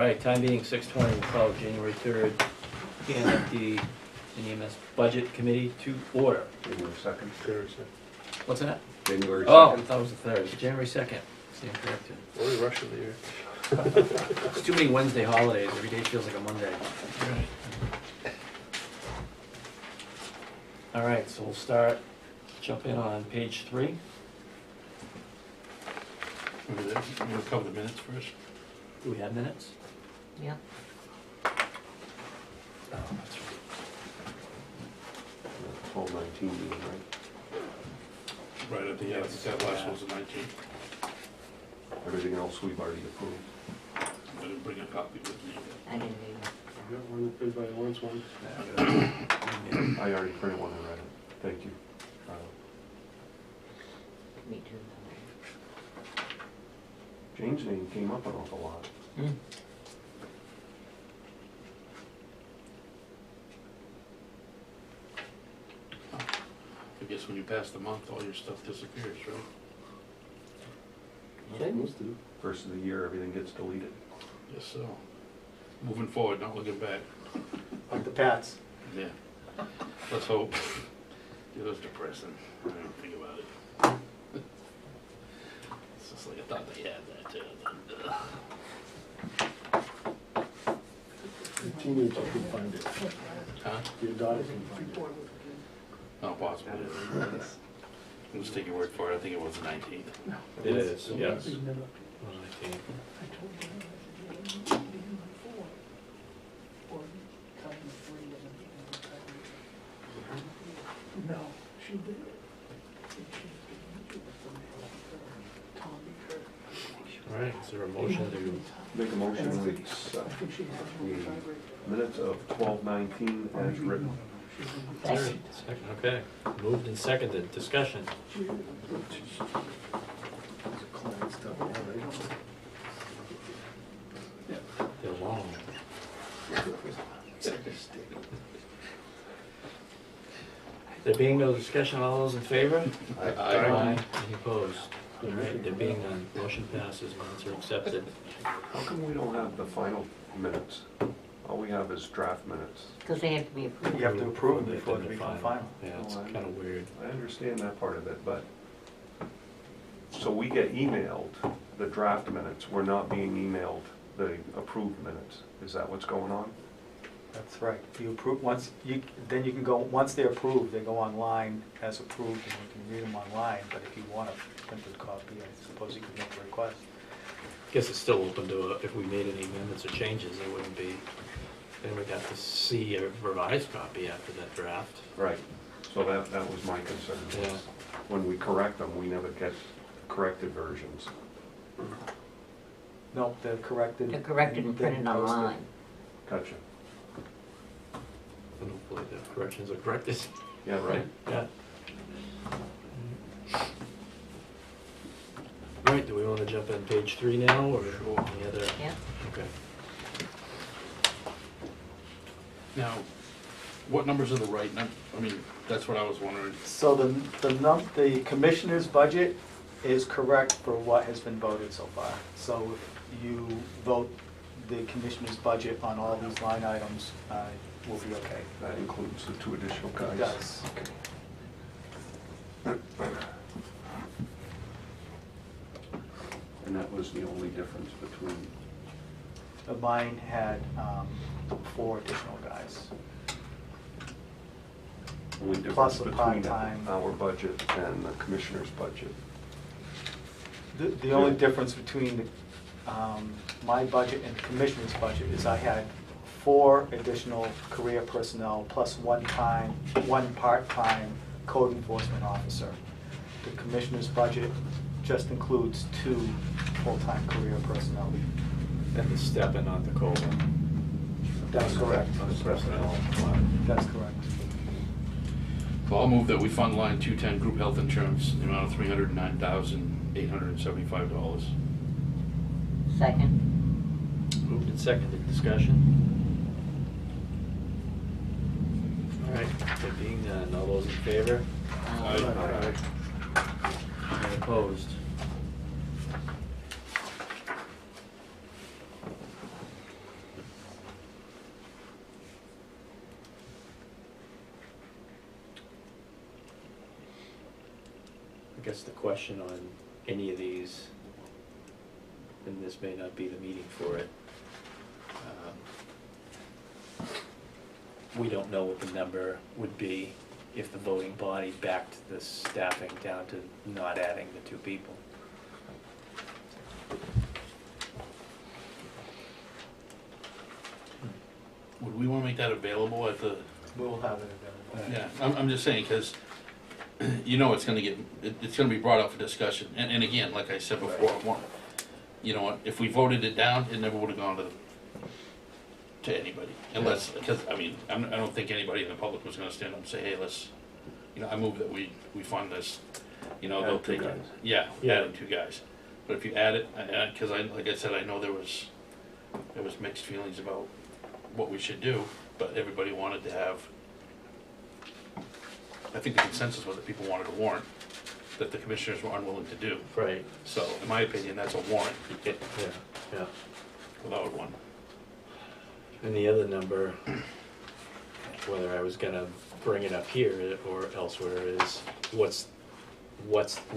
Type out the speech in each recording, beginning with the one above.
right, time being 6:20, we'll call January 3rd, TNFD and EMS Budget Committee to order. January 2nd. What's that? January 2nd. Oh, I thought it was the 3rd, January 2nd. Stand corrected. What are we rushing the year? It's too many Wednesday holidays, every day feels like a Monday. All right, so we'll jump in on page 3. You wanna cover the minutes first? Do we have minutes? Yeah. Oh, that's right. 12/19 meeting, right? Right at the end, that last was the 19th. Everything else we've already approved. I didn't bring a copy with me. I didn't either. I got one that fed by Lawrence one. I already printed one and read it. Thank you. Me too. Jane's name came up an awful lot. I guess when you pass the month, all your stuff disappears, right? Supposed to. First of the year, everything gets deleted. Yes, so. Moving forward, not looking back. Like the Pats. Yeah. Let's hope. It was depressing. I didn't think about it. It's just like I thought they had that too. Your teenager could find it. Huh? Your daughter can find it. Not possible. I'll just take your word for it. I think it was the 19th. It is, yes. 19th. No, she did. All right, is there a motion to, Make a motion we accept the minutes of 12/19 as written. Second. okay, moved and seconded, discussion. They're long. There being no discussion, all those in favor? Aye. Any opposed? All right, there being none, motion passes, minutes are accepted. How come we don't have the final minutes? All we have is draft minutes. Because they have to be approved. You have to approve them They've before been they become final. final. Yeah, it's Oh, I- kind of weird. I understand that part of it, but, so we get emailed the draft minutes, we're not being emailed the approved minutes. Is that what's going on? That's right. If you approve, then you can go, once they're approved, they go online as approved and you can read them online. But if you want a printed copy, I suppose you could make a request. Guess it's still open to, if we made any amendments or changes, it wouldn't be, then we'd have to see a revised copy after that draft. Right. So that was my concern. Yeah. When we correct them, we never get corrected versions. No, they're corrected. They're corrected and then printed posted. online. Gotcha. And hopefully the corrections are corrected. Yeah, right? Yeah. All right, do we want to jump on page 3 now, or any other? Yeah. Okay. Now, what numbers are the right num, I mean, that's what I was wondering. So the commissioner's budget is correct for what has been voted so far. So if you vote the commissioner's budget on all these line items, we'll be okay. That includes the 2 additional guys. It does. And that was the only difference between, Mine had 4 additional guys. only Plus difference a between part-time. our budget and the commissioner's budget. The only difference between my budget and the commissioner's budget is I had 4 additional career personnel plus one part-time code enforcement officer. The commissioner's budget just includes 2 full-time career personnel. And the step and not the COLA. That's correct. Personnel. That's correct. Well, I'll move that we fund line 210 group health insurance, in the amount of $309,875. Second. Moved and seconded, discussion. All right, there being none, all those in favor? Aye. Any opposed? guess the question on any of these, and this may not be the meeting for it, we don't know what the number would be if the voting body backed the staffing down to not adding the 2 people. Would we wanna make that available at the, We'll have it available. yeah, I'm just saying, cause you know it's gonna get, it's gonna be brought up for discussion, and again, like I said before, you know what, if we voted it down, it never would've gone to anybody, unless, because, I mean, I don't think anybody in the public was gonna stand up and say, hey, let's, you know, I move that we fund this, you know, they'll Add 2 take it. guys. Yeah, Yeah. adding 2 guys, but if you add it, cause like I said, I know there was mixed feelings about what we should do, but everybody wanted to have, I think the consensus was that people wanted a warrant that the commissioners were unwilling to do. Right. So, in my opinion, that's a warrant Yeah, yeah. without one. And the other number, whether I was gonna bring it up here or elsewhere, is what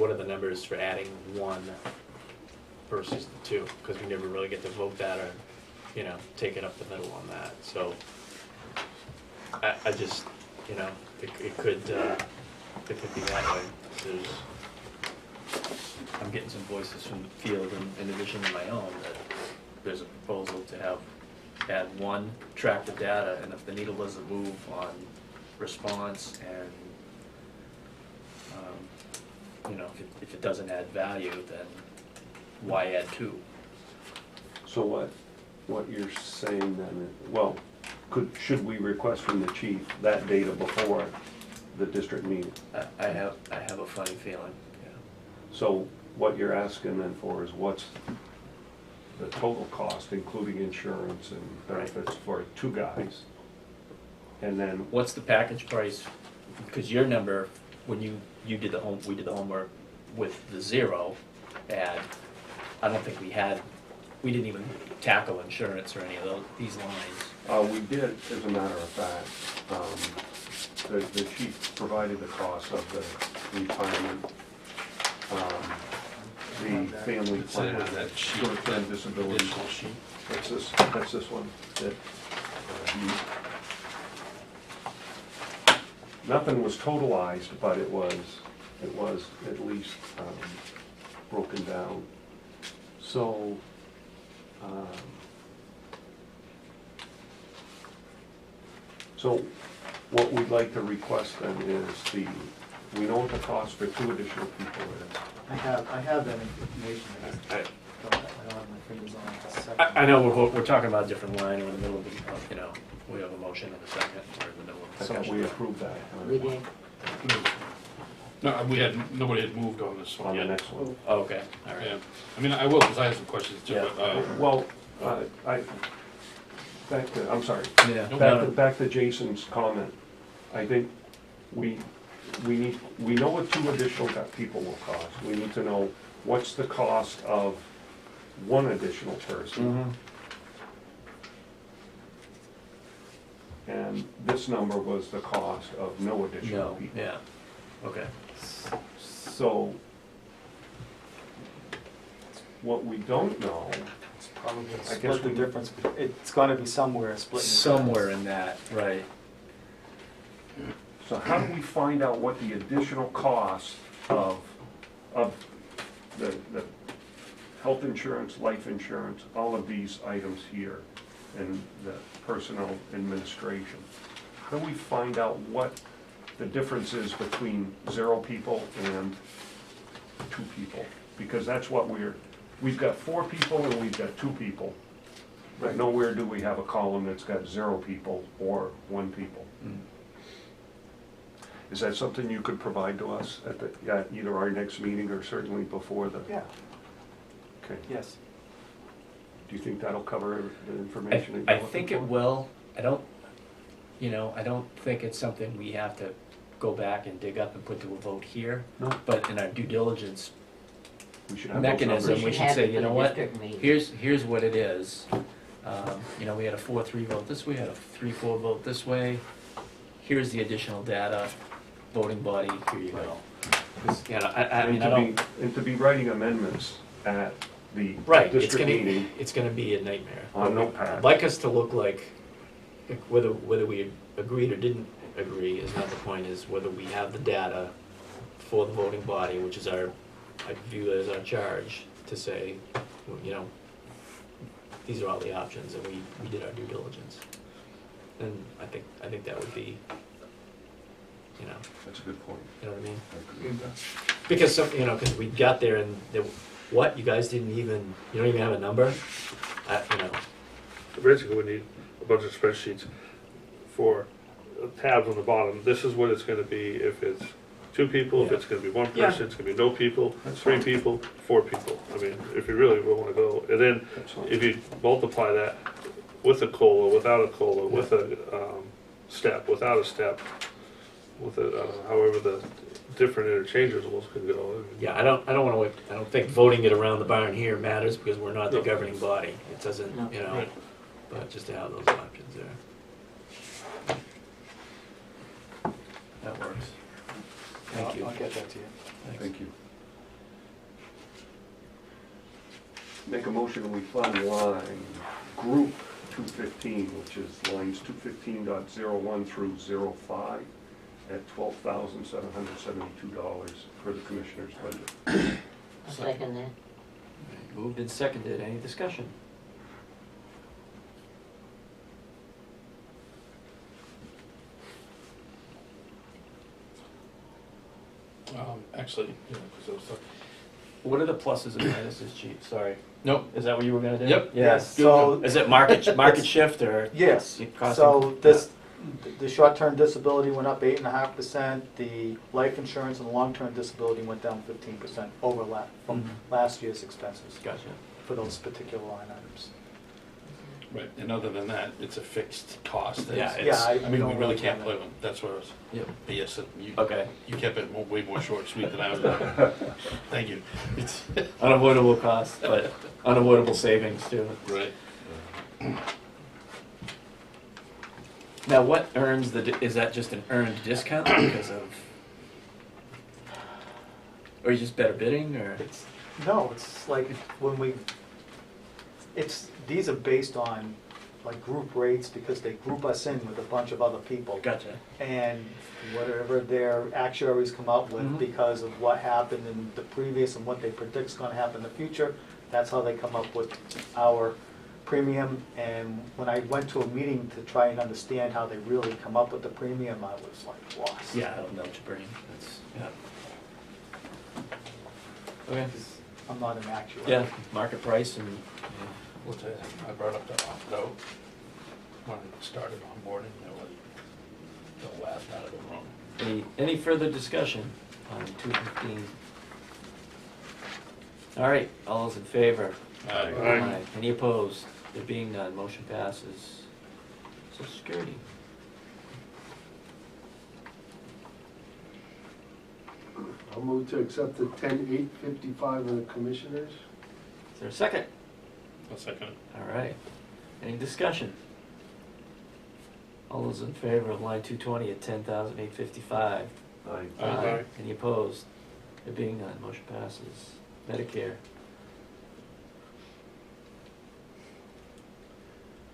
are the numbers for adding 1 versus the 2? Because we never really get to vote that or, you know, take it up the middle on that. So I just, you know, it could be that way. I'm getting some voices from the field in addition to my own that there's a proposal to add 1 track the data, and if the needle doesn't move on response and, you know, if it doesn't add value, then why add 2? So what you're saying then, well, should we request from the chief that data before the district meeting? I have a funny feeling, yeah. So what you're asking then for is what's the total cost, including insurance and benefits for 2 guys? And then, What's the package price? Because your number, when you did we did the homework with the 0 ad, I don't think we didn't even tackle insurance or any of these lines. we did, as a matter of fact, the chief provided the cost of the retirement, the family It's in plan, that sheet, short-term disability. additional sheet. That's this one. Nothing was totalized, but it was at least broken down. So, so what we'd like to request then is we know what the cost for 2 additional people is. I have that information, I just don't have my fingers on it. It's second. I know we're talking about a different line, we're in the middle of, you know, we have a motion in a second, we're in the middle of I thought discussion. we approved that We did. No, nobody had moved on this one on the yet. next one. Oh, okay, all Yeah, right. I mean, I will, because I have some questions too, Yeah. but, Well, I'm sorry. Yeah. Back to Jason's comment, I think we know what 2 additional people will cost. We need to know what's the cost of 1 additional person. And this number was the cost of no additional No, people. yeah, okay. So, what we don't know, It's probably I guess split the we- difference, it's gonna be somewhere split. in the Somewhere difference. in that, right. so how do we find out what the additional cost of the health insurance, life insurance, all of these items here, and the personnel administration? How do we find out what the difference is between 0 people and 2 people? Because that's what we've got 4 people and we've got 2 people. But nowhere do we have a column that's got 0 people or 1 people. Is that something you could provide to us at either our next meeting or certainly before the? Yeah, Okay. yes. Do you think that'll cover the information? I think it will. I don't think it's something we have to go back and dig up and put to a vote here. No. But in our due diligence We should have those mechanism, numbers. we should should have say, it you for know the what? district meeting. Here's what it is. You know, we had a 4-3 vote this way, had a 3-4 vote this way. Here's the additional data, voting body, here you go. You know, I mean, I don't, And to be writing amendments at the right, it's district gonna, meeting it's gonna be a nightmare. on notepad. I'd like us to look like whether we agreed or didn't agree is not the point, is whether we have the data for the voting body, which is our, I view it as our charge, to say, you know, these are all the options, and we did our due diligence. And I think that would be, you know, That's a good point. you know what I mean? I agree with that. Because some, you know, because we got there and there, what, you guys didn't even, you don't even have a number? You know, Basically, we need a bunch of spreadsheets for tabs on the bottom. This is what it's gonna be if it's 2 people, if Yeah. it's gonna be 1 Yeah. person, it's gonna be no people, That's 3 fine. people, 4 people. I mean, if you really wanna go, and then That's fine. if you multiply that with a COLA, without a COLA, with a step, without a step, with a, however the different interchangeables can go. yeah, I don't wanna, I don't think voting it around the barn here matters, because we're not the No. governing body. It doesn't, No. you know, Right. but just to have those options there. That works. Thank you. I'll get that to you. Thanks. Thank you. Make a motion, we fund line group 215, which is lines 215.01 through 05 at $12,772 for the commissioner's budget. I'll second that. Moved and seconded, any discussion? Actually, you know, because I was talking. What are the pluses and minuses, chief, sorry? Nope. Is that what you were gonna do? Yep. Yes. So, Is it market shift or? yes, It costs so them- this, the short-term disability went up 8.5%, the life insurance and long-term disability went down 15% overlap from Mhm. last year's expenses Gotcha. for those particular line items. Right, and other than that, it's a fixed cost. Yeah, It's- it's- I mean, we don't really can't have play it. with them, that's what I was, Yep. but yes, you, Okay. you kept it way more short and sweet than I was going. Thank you. It's, Unavoidable costs, but unavoidable savings too. right. Now, what earns is that just an earned discount because of, or you just better bidding, or? It's, no, it's like when these are based on like group rates because they group us in with a bunch of other people. Gotcha. And whatever their actuaries come up with Mhm. because of what happened in the previous and what they predict's gonna happen in the future, that's how they come up with our premium. And when I went to a meeting to try and understand how they really come up with the premium, I was like lost. Yeah, that'll melt your brain, that's, yeah. Okay, I'm not an actuary. yeah, market price and, Which I brought up to opt-out when it started onboarding, you know, the last out of the room. any further discussion on 215? All right, all those in favor? Aye. Any opposed? There being none, motion passes. Social Security. I'll move to accept the 10,855 of the commissioners. Is there a second? I'll second it. All right. Any discussion? All those in favor of line 220 at 10,855? Aye. Aye. Any opposed? There being none, motion passes. Medicare.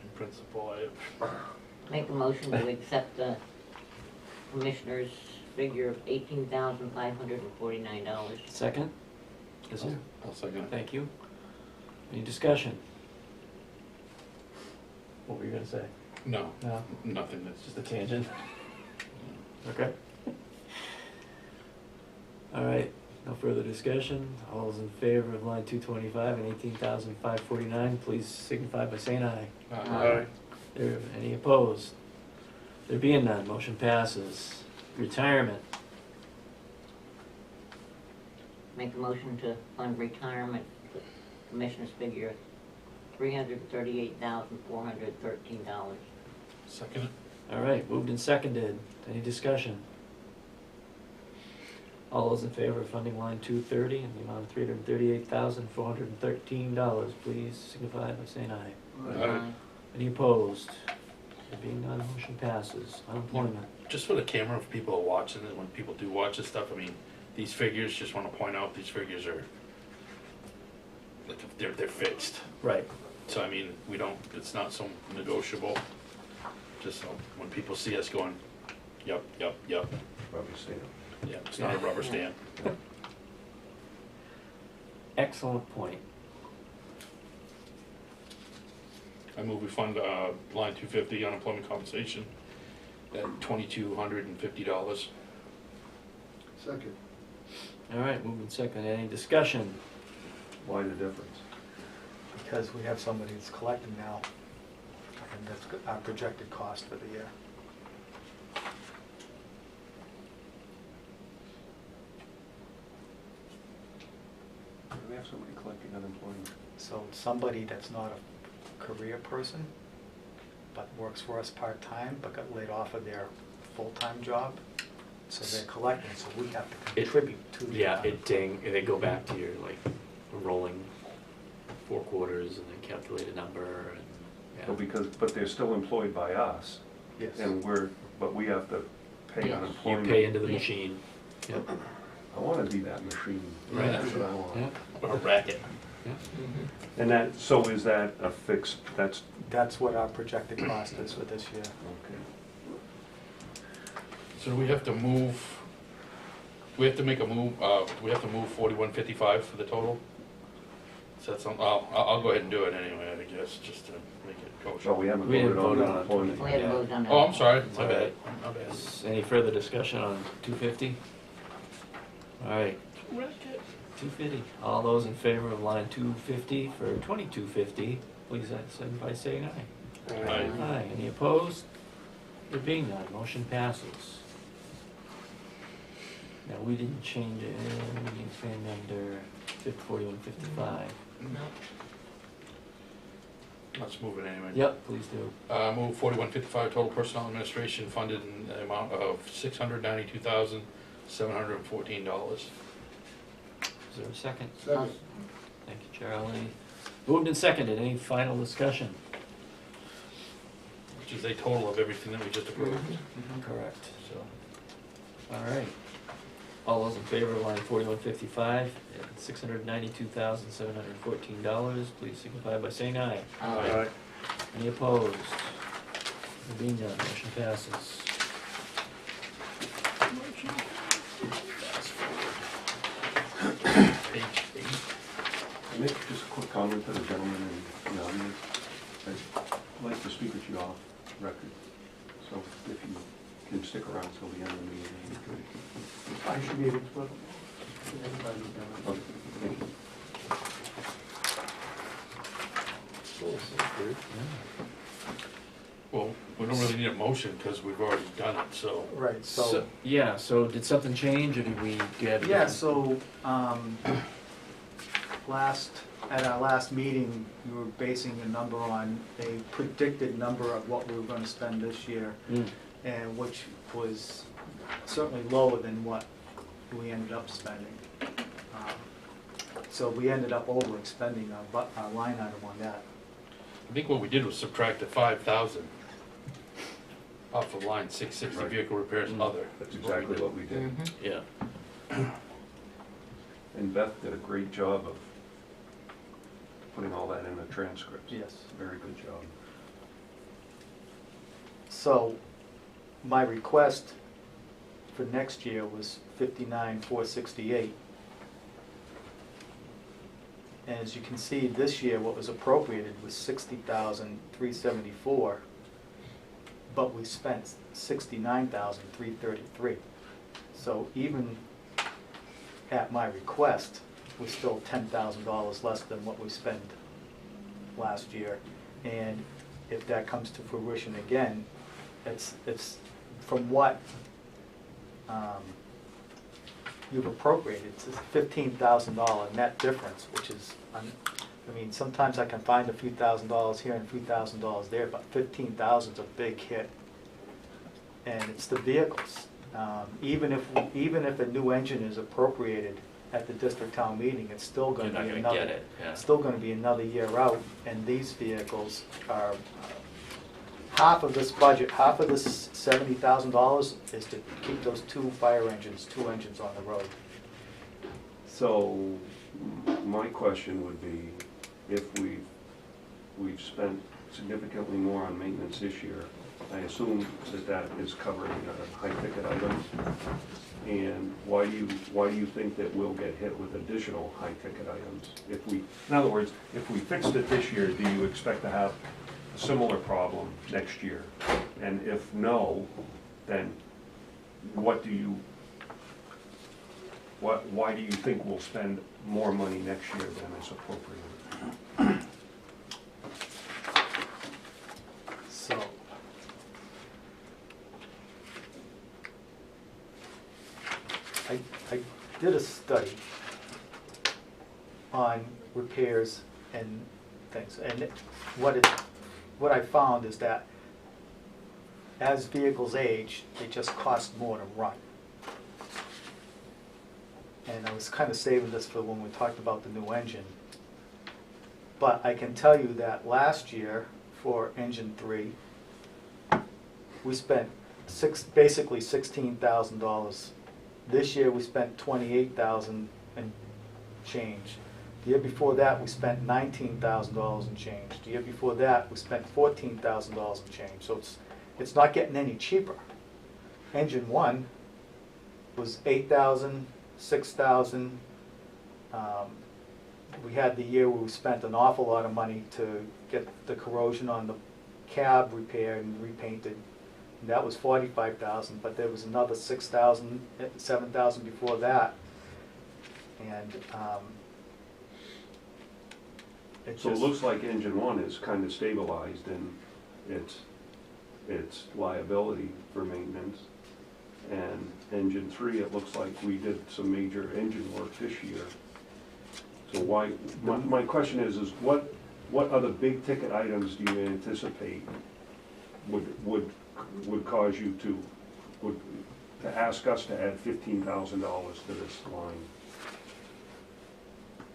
In principle, I have, Make a motion to accept the commissioner's figure of $18,549. Second? Is there? I'll second it. Thank you. Any discussion? What were you gonna say? No, No, nothing, that's just just, a tangent. Okay. All right, no further discussion. All those in favor of line 225 and 18,549, please signify by saying aye. Aye. There, any opposed? There being none, motion passes. Retirement. Make a motion to fund retirement, commissioner's figure $338,413. Second it. All right, moved and seconded. Any discussion? All those in favor of funding line 230 in the amount of $338,413, please signify by saying aye. Aye. Any opposed? There being none, motion passes. Unemployment. Just for the camera, if people are watching it, when people do watch this stuff, I mean, these figures, just wanna point out, these figures are, like, they're fixed. Right. So, I mean, we don't, it's not so negotiable, just so when people see us going, yup, yup, yup, Rubber stamp. yeah, it's not a rubber stamp. Excellent point. I move we fund, line 250 unemployment compensation at $2,250. Second. All right, moving second. Any discussion? Why the difference? Because we have somebody that's collecting now, and that's our projected cost for the year. We have somebody collecting unemployment. So somebody that's not a career person, but works for us part-time, but got laid off of their full-time job, so they're collecting, so we have to contribute to the. Yeah, they go back to your, like, rolling 4 quarters and then calculate a number and, yeah. But they're still employed by us, Yes. and but we have to pay Yeah. You unemployment. pay into the machine. Yep. I wanna be that machine. Right. That's what I want. Yeah. Or a racket. Yeah. And so is that a fixed, that's, That's what our projected cost is for this year. okay. So we have to move, we have to make a move, we have to move 4155 for the total? So that's, I'll go ahead and do it anyway, I guess, just to make it So kosher. we haven't We didn't voted on vote on it. unemployment. We haven't Yeah. moved on that. Oh, I'm sorry, It's my all bad, right. my bad. Any further discussion on 250? All right, Racket. 250. All those in favor of line 250 for 2250, please signify by saying aye. Aye. Aye. Any opposed? There being none, motion passes. Now, we didn't change it, we didn't expand under 4155. Let's move it anyway. Yep, please do. Move 4155, total personnel administration funded in the amount of $692,714. Is there a second? Second. Thank you, Charlie. Moved and seconded, any final discussion? Which is a total of everything that we just approved. Correct, so, all right. All those in favor of line 4155 at $692,714, please signify by saying aye. Aye. Any opposed? There being none, motion passes. Page 8. Make just a quick comment to the gentleman in the audience. I'd like to speak with you off record, so if you can stick around till the end of the meeting. I should be able to. Okay, thank you. Well, we don't really need a motion because we've already done it, so. Right, so. Yeah, so did something change, or did we get? Yeah, so, at our last meeting, we were basing a number on a predicted number of what we were gonna spend this year, and which was certainly lower than what we ended up spending. So we ended up overexpending our line item on that. I think what we did was subtract the 5,000 off of line 660 Right. vehicle repairs other. That's exactly what we did. Yeah. And Beth did a great job of putting all that in the transcripts. Yes. Very good job. So, my request for next year was 59,468. And as you can see, this year, what was appropriated was 60,374, but we spent 69,333. So even at my request, we're still $10,000 less than what we spent last year. And if that comes to fruition again, it's from what you've appropriated, it's a $15,000 net difference, which is, I mean, sometimes I can find a few $1,000s here and a few $1,000s there, but 15,000 is a big hit. And it's the vehicles. Even if a new engine is appropriated at the district town meeting, it's still You're gonna not be gonna another. get it, yeah. It's still gonna be another year out, and these vehicles are, half of this budget, half of this $70,000 is to keep those two engines on the road. So, my question would be, if we've spent significantly more on maintenance this year, I assume that is covering high-ticket items. And why do you think that we'll get hit with additional high-ticket items? In other words, if we fixed it this year, do you expect to have a similar problem next year? And if no, then why do you think we'll spend more money next year than is appropriate? So, I did a study on repairs and things, and what I found is that as vehicles age, they just cost more to run. And I was kind of saving this for when we talked about the new engine. But I can tell you that last year, for engine 3, we spent basically $16,000. This year we spent $28,000 and change. The year before that we spent $19,000 and change. The year before that we spent $14,000 and change. So it's not getting any cheaper. Engine 1 was $8,000, $6,000. We had the year where we spent an awful lot of money to get the corrosion on the cab repaired and repainted. And that was $45,000, but there was another $6,000, $7,000 before that. And So it looks like engine 1 is kind of stabilized in its liability for maintenance. And engine 3, it looks like we did some major engine work this year. So my question is what other big ticket items do you anticipate would cause you to ask us to add $15,000 to this line?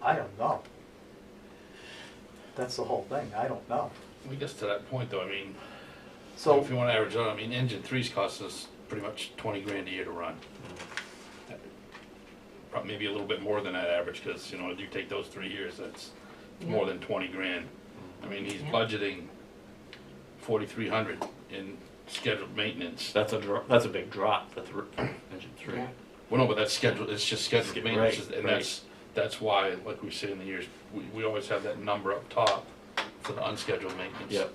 I don't know. That's the whole thing. I don't know. I guess to that point though, I mean, So if you want to average out, I mean, engine 3's cost us pretty much 20 grand a year to run. Probably maybe a little bit more than that average, because, you know, if you take those 3 years, that's more than 20 grand. I mean, he's budgeting 4,300 in scheduled maintenance. That's a big drop for engine 3. Yeah. Well, no, but that's scheduled, it's just scheduled maintenance, Right, and right. that's why, like we say in the years, we always have that number up top for the unscheduled maintenance. Yep.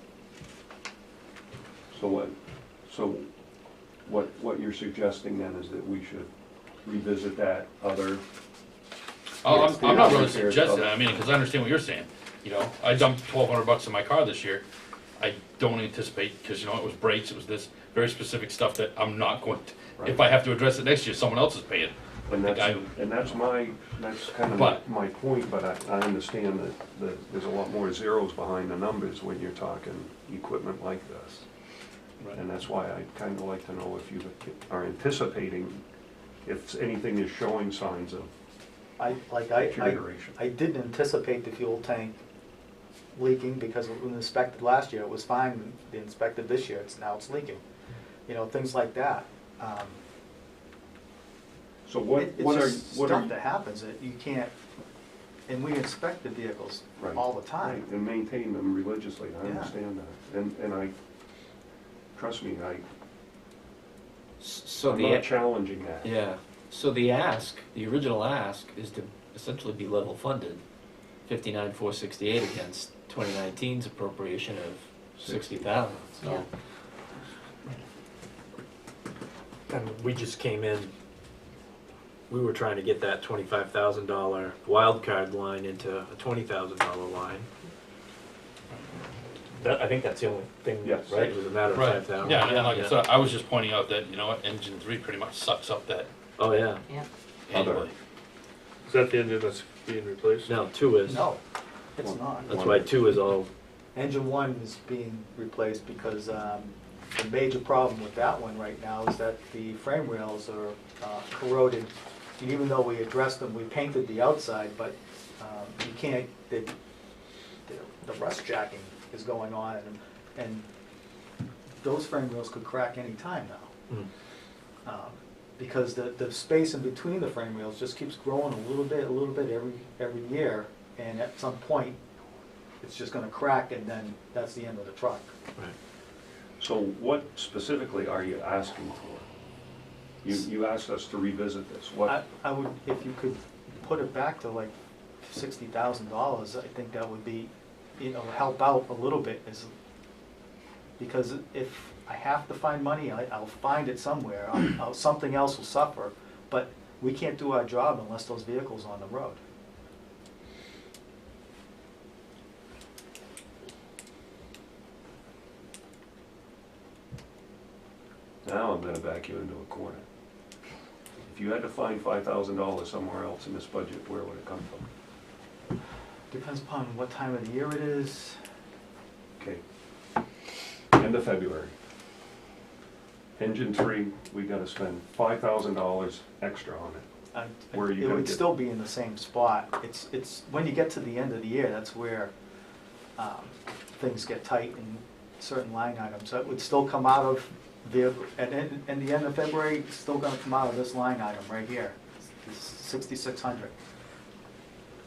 So what you're suggesting then is that we should revisit that other. Oh, Yes, I'm not the really other repairs suggesting, of- I mean, because I understand what you're saying. You know, I dumped $1,200 in my car this year. I don't anticipate, because, you know, it was brakes, it was this very specific stuff that I'm not going to, if I have to address it next year, someone else is paying. And The guy that's kind of But- my point, but I understand that there's a lot more zeros behind the numbers when you're talking equipment like this. Right. And that's why I'd kind of like to know if you are anticipating, if anything is showing signs of deterioration. I didn't anticipate the fuel tank leaking, because when inspected last year, it was fine. When they inspected this year, now it's leaking. You know, things like that. So what It's are just you? stuff that happens that you can't, and we inspect the vehicles Right. all the time. Right, and maintain them religiously, I Yeah. understand that. And trust me, So I'm not challenging that. yeah. So the original ask, is to essentially be level funded, 59,468 against 2019's appropriation of 60,000. So. Yeah. And we just came in. We were trying to get that $25,000 wild card line into a $20,000 line. I think that's the only thing, Yes. right? It was a matter of Right, 5,000. yeah, and like I said, I was just pointing out that, you know what, engine 3 pretty much sucks up that Oh, yeah. Yeah. anyway. Is that the engine that's being replaced? No, 2 is. No, it's not. That's why 2 is all, Engine 1 is being replaced because the major problem with that one right now is that the frame rails are corroded. And even though we addressed them, we painted the outside, but you can't, the rust jacking is going on, and those frame rails could crack any time now. because the space in between the frame rails just keeps growing a little bit every year, and at some point, it's just gonna crack, and then that's the end of the truck. Right. So what specifically are you asking for? You asked us to revisit this, what? I would, if you could put it back to like $60,000, I think that would be, you know, help out a little bit, because if I have to find money, I'll find it somewhere, something else will suffer, but we can't do our job unless those vehicles are on the road. Now I'm gonna back you into a corner. If you had to find $5,000 somewhere else in this budget, where would it come from? Depends upon what time of the year it is. Okay. End of February. Engine 3, we gotta spend $5,000 extra on it. Where are you It gonna would get- still be in the same spot. It's, when you get to the end of the year, that's where things get tight in certain line items. So it would still come out of vehicle, and in the end of February, it's still gonna come out of this line item right here, it's 6,600.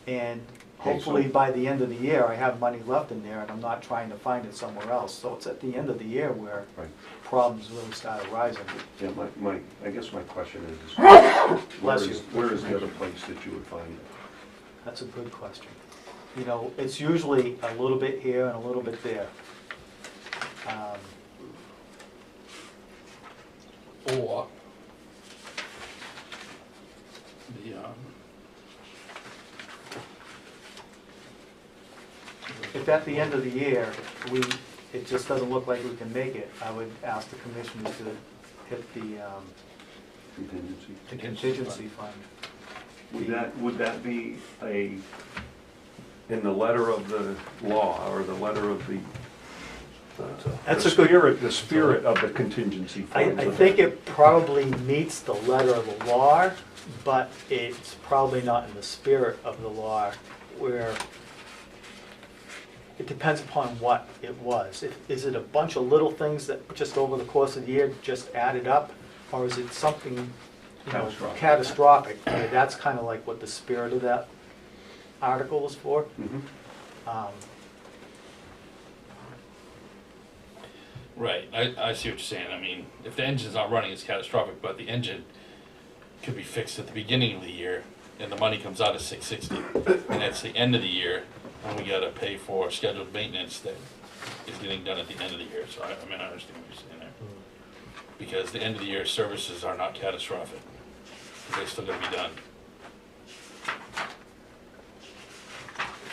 And hopefully by the end of the year, I have money left in there and I'm not trying to find it somewhere else. So it's at the end of the year where Right. problems really start arising. Yeah, I guess my question is, Bless you. where is the other place that you would find it? That's a good question. You know, it's usually a little bit here and a little bit there. Or the, If at the end of the year, it just doesn't look like we can make it, I would ask the commissioners to hit the Contingency. contingency fund. Would that be in the letter of the law, or the letter of the, That's the a good- spirit, the spirit of the contingency fund? I think it probably meets the letter of the law, but it's probably not in the spirit of the law, where it depends upon what it was. Is it a bunch of little things that just over the course of the year just added up, or is it something, you know, Catastrophic. catastrophic? I mean, that's kind of like what the spirit of that article was for. Mhm. right, I see what you're saying. I mean, if the engine's not running, it's catastrophic, but the engine could be fixed at the beginning of the year, and the money comes out of 660, and it's the end of the year, and we gotta pay for scheduled maintenance that is getting done at the end of the year. So I mean, I understand what you're saying there. Because the end of the year services are not catastrophic. They still gotta be done.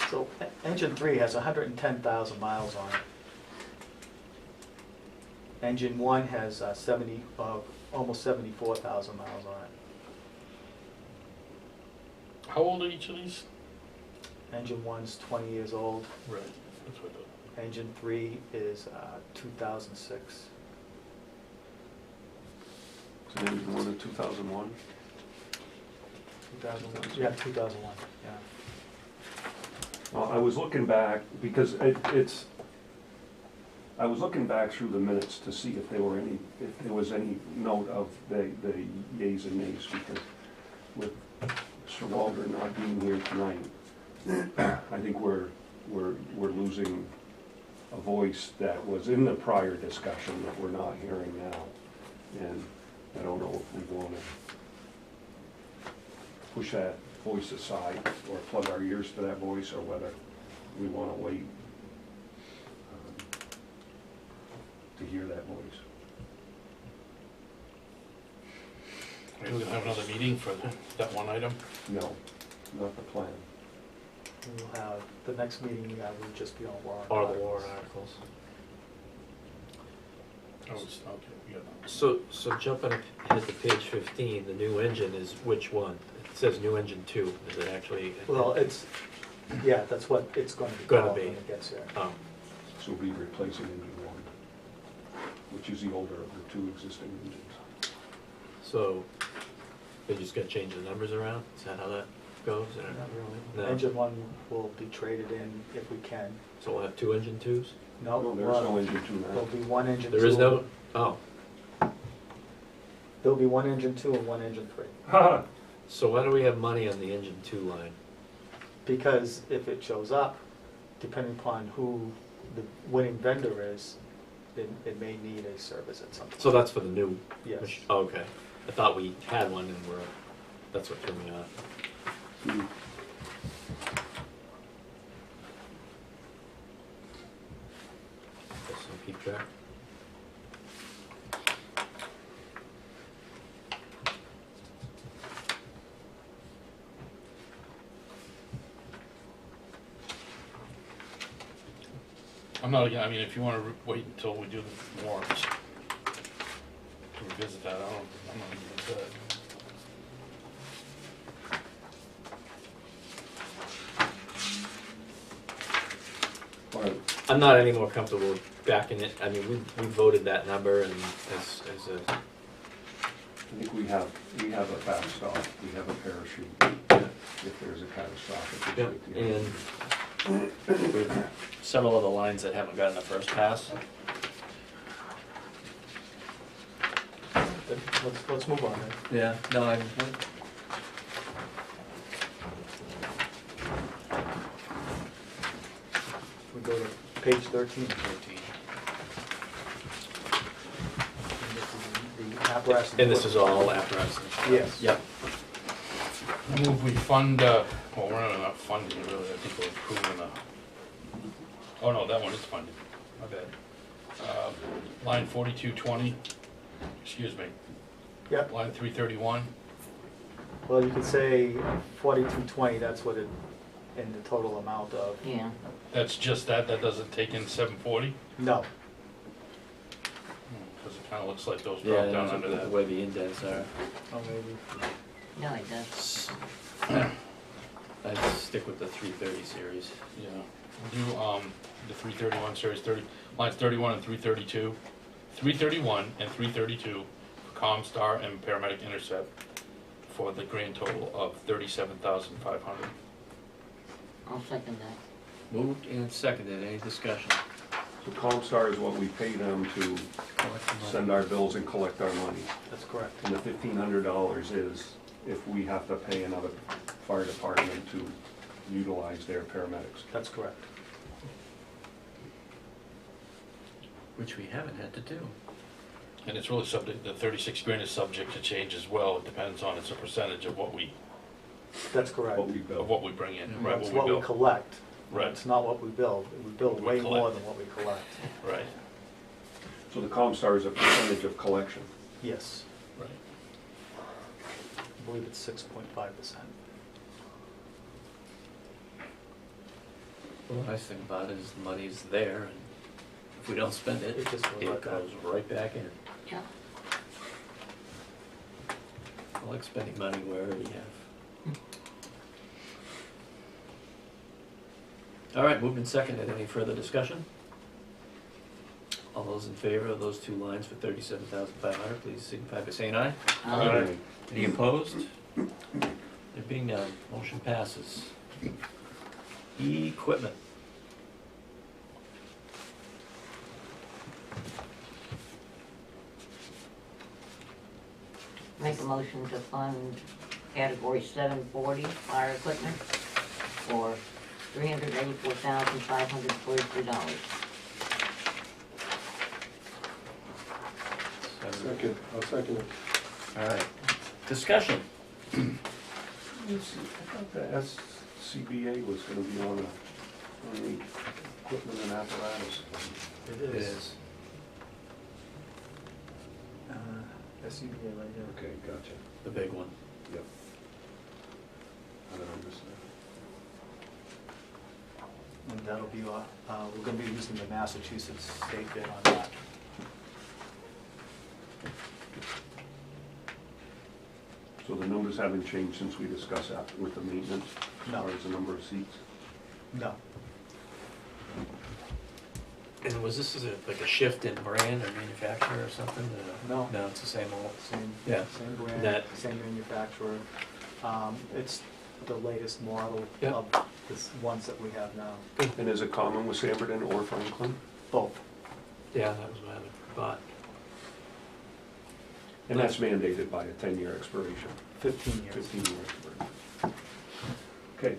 So engine 3 has 110,000 miles on it. Engine 1 has almost 74,000 miles on it. How old are each of these? Engine 1's 20 years old. Right. That's what I Engine 3 is 2006. So engine 1 in 2001? 2001, yeah, 2001, yeah. Well, I was looking back, because I was looking back through the minutes to see if there was any note of the yays and nays, because with Sir Walter not being here tonight, I think we're losing a voice that was in the prior discussion that we're not hearing now. And I don't know if we want to push that voice aside or plug our ears to that voice, or whether we want to wait to hear that voice. Are we gonna have another meeting for that one item? No, not the plan. We'll have, the next meeting we have will just be on warrant. Or the articles. warrant articles. Oh, it's, okay, we got that. So jumping ahead to page 15, the new engine is which one? It says new engine 2, is it actually? Well, it's, yeah, that's what it's going to be Gonna called be. when it gets there. Oh, So we'll be replacing engine 1, which is the older of the two existing engines. so they just gotta change the numbers around? Is that how that goes? Or- Not No. really. Engine 1 will be traded in if we can. So we'll have two engine 2s? No, No, there's no engine 2 There'll now. be one engine. There is two. no, oh, There'll be one engine 2 and one engine 3. Ha! So why do we have money on the engine 2 line? Because if it shows up, depending upon who the winning vendor is, it may need a service at some point. So that's for the new Yes. machine? Oh, okay. I thought we had one and that's what threw me off. Just some keep track. I'm not, I mean, if you wanna wait until we do the warrants to revisit that, I'm not against that. All right, I'm not any more comfortable backing it. I mean, we voted that number and as a, I think we have a backstop, we have a parachute if there's a catastrophic issue. at the end. and with several of the lines that haven't gotten a first pass. Let's move on then. Yeah, no, I'm, We go to page 13. And this is the apparatus. and this is all apparatus. Yes. Yep. Move we fund, well, we're not funding it really, I think we're approving oh no, that one is funded, my bad. Line 4220, excuse me, Yep. line 331, Well, you could say 4220, that's what it, in the total amount of, Yeah, that's just that doesn't take in 740? no, Because it kinda looks like those Yeah, drop down under the that. way the indents are. oh, maybe. no, it does. I'd stick with the 330 series. Yeah, do, the 331 series 30, lines 31 and 332, 331 and 332 for Comstar and Paramedic Intercept for the grand total of 37,500. I'll second that. Moved and seconded. Any discussion? So Comstar is what we pay them to send our bills and collect our money. That's correct. And the $1,500 is if we have to pay another fire department to utilize their paramedics. That's correct. Which we haven't had to do. And it's really subject, the 36 grand is subject to change as well. It depends on, it's a percentage of what we That's correct. What we bill. bring in, right, That's what we what we bill. collect. Right. It's not what we build. We build We way collect. more than what we collect. Right, So the Comstar is a percentage of collection. Yes, right. I believe it's 6.5%. Well, the nice thing about it is the money's there, and if we don't spend it, It just goes it right back. goes right back in. Yeah. I like spending money where we have. All right, moved and seconded. Any further discussion? All those in favor of those two lines for 37,500, please signify by saying aye. Aye. Any opposed? There being none, motion passes. Equipment. Make a motion to fund category 740 fire equipment for $384,543. Second, I'll second it. All right, discussion. I thought the SCBA was gonna be on the equipment and apparatus. It It is. SCBA right here. Okay, gotcha. The big one. Yep. How did I miss that? And that'll be, we're gonna be using the Massachusetts state bid on that. So the numbers haven't changed since we discussed that with the maintenance, as No. far as the number of seats? No, And was this like a shift in brand or manufacturer or something? No. No, it's the same old. same, Yeah. same brand, That- same manufacturer. It's the latest model Yeah. of the ones that we have now. And is it common with Sanborn or Franklin? Both. Yeah, that was what I thought. And that's mandated by a 10-year expiration, 15 years. 15-year expiration. Okay.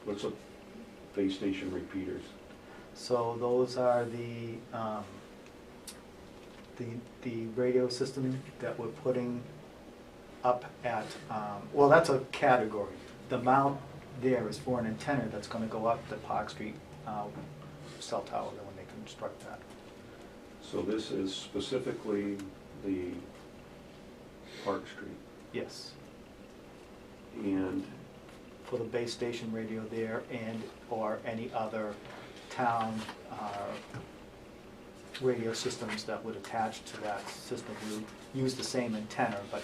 What's a base station repeaters? So those are the radio system that we're putting up at, well, that's a category. The mount there is for an antenna that's gonna go up the Park Street cell tower when they construct that. So this is specifically the Park Street, Yes, and for the base station radio there and or any other town radio systems that would attach to that system. We use the same antenna, but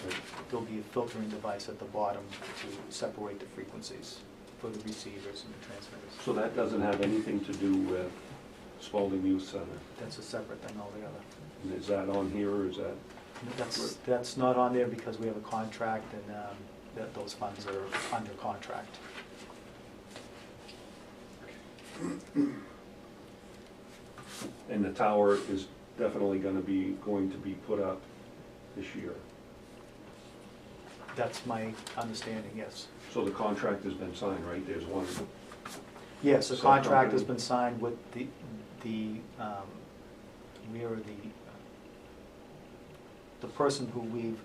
there'll be a filtering device at the bottom to separate the frequencies for the receivers and the transmitters. so that doesn't have anything to do with Spalding Youth Center. That's a separate thing altogether. And is that on here, or is that? That's not on there because we have a contract and that those funds are under contract. And the tower is definitely going to be put up this year. That's my understanding, yes. So the contract has been signed, right? There's one. Yes, the contract has Subcompany. been signed with the person who we've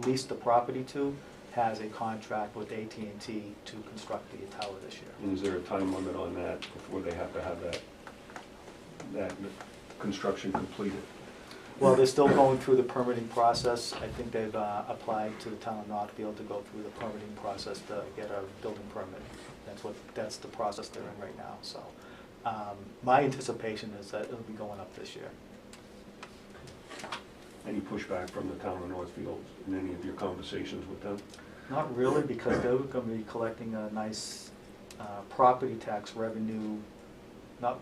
leased the property to has a contract with AT&T to construct the tower this year. And is there a time limit on that before they have to have that construction completed? Well, they're still going through the permitting process. I think they've applied to the town of Northfield to go through the permitting process to get a building permit. That's the process they're in right now, so. My anticipation is that it'll be going up this year. Any pushback from the town of Northfield in any of your conversations with them? Not really, because they're gonna be collecting a nice property tax revenue, not,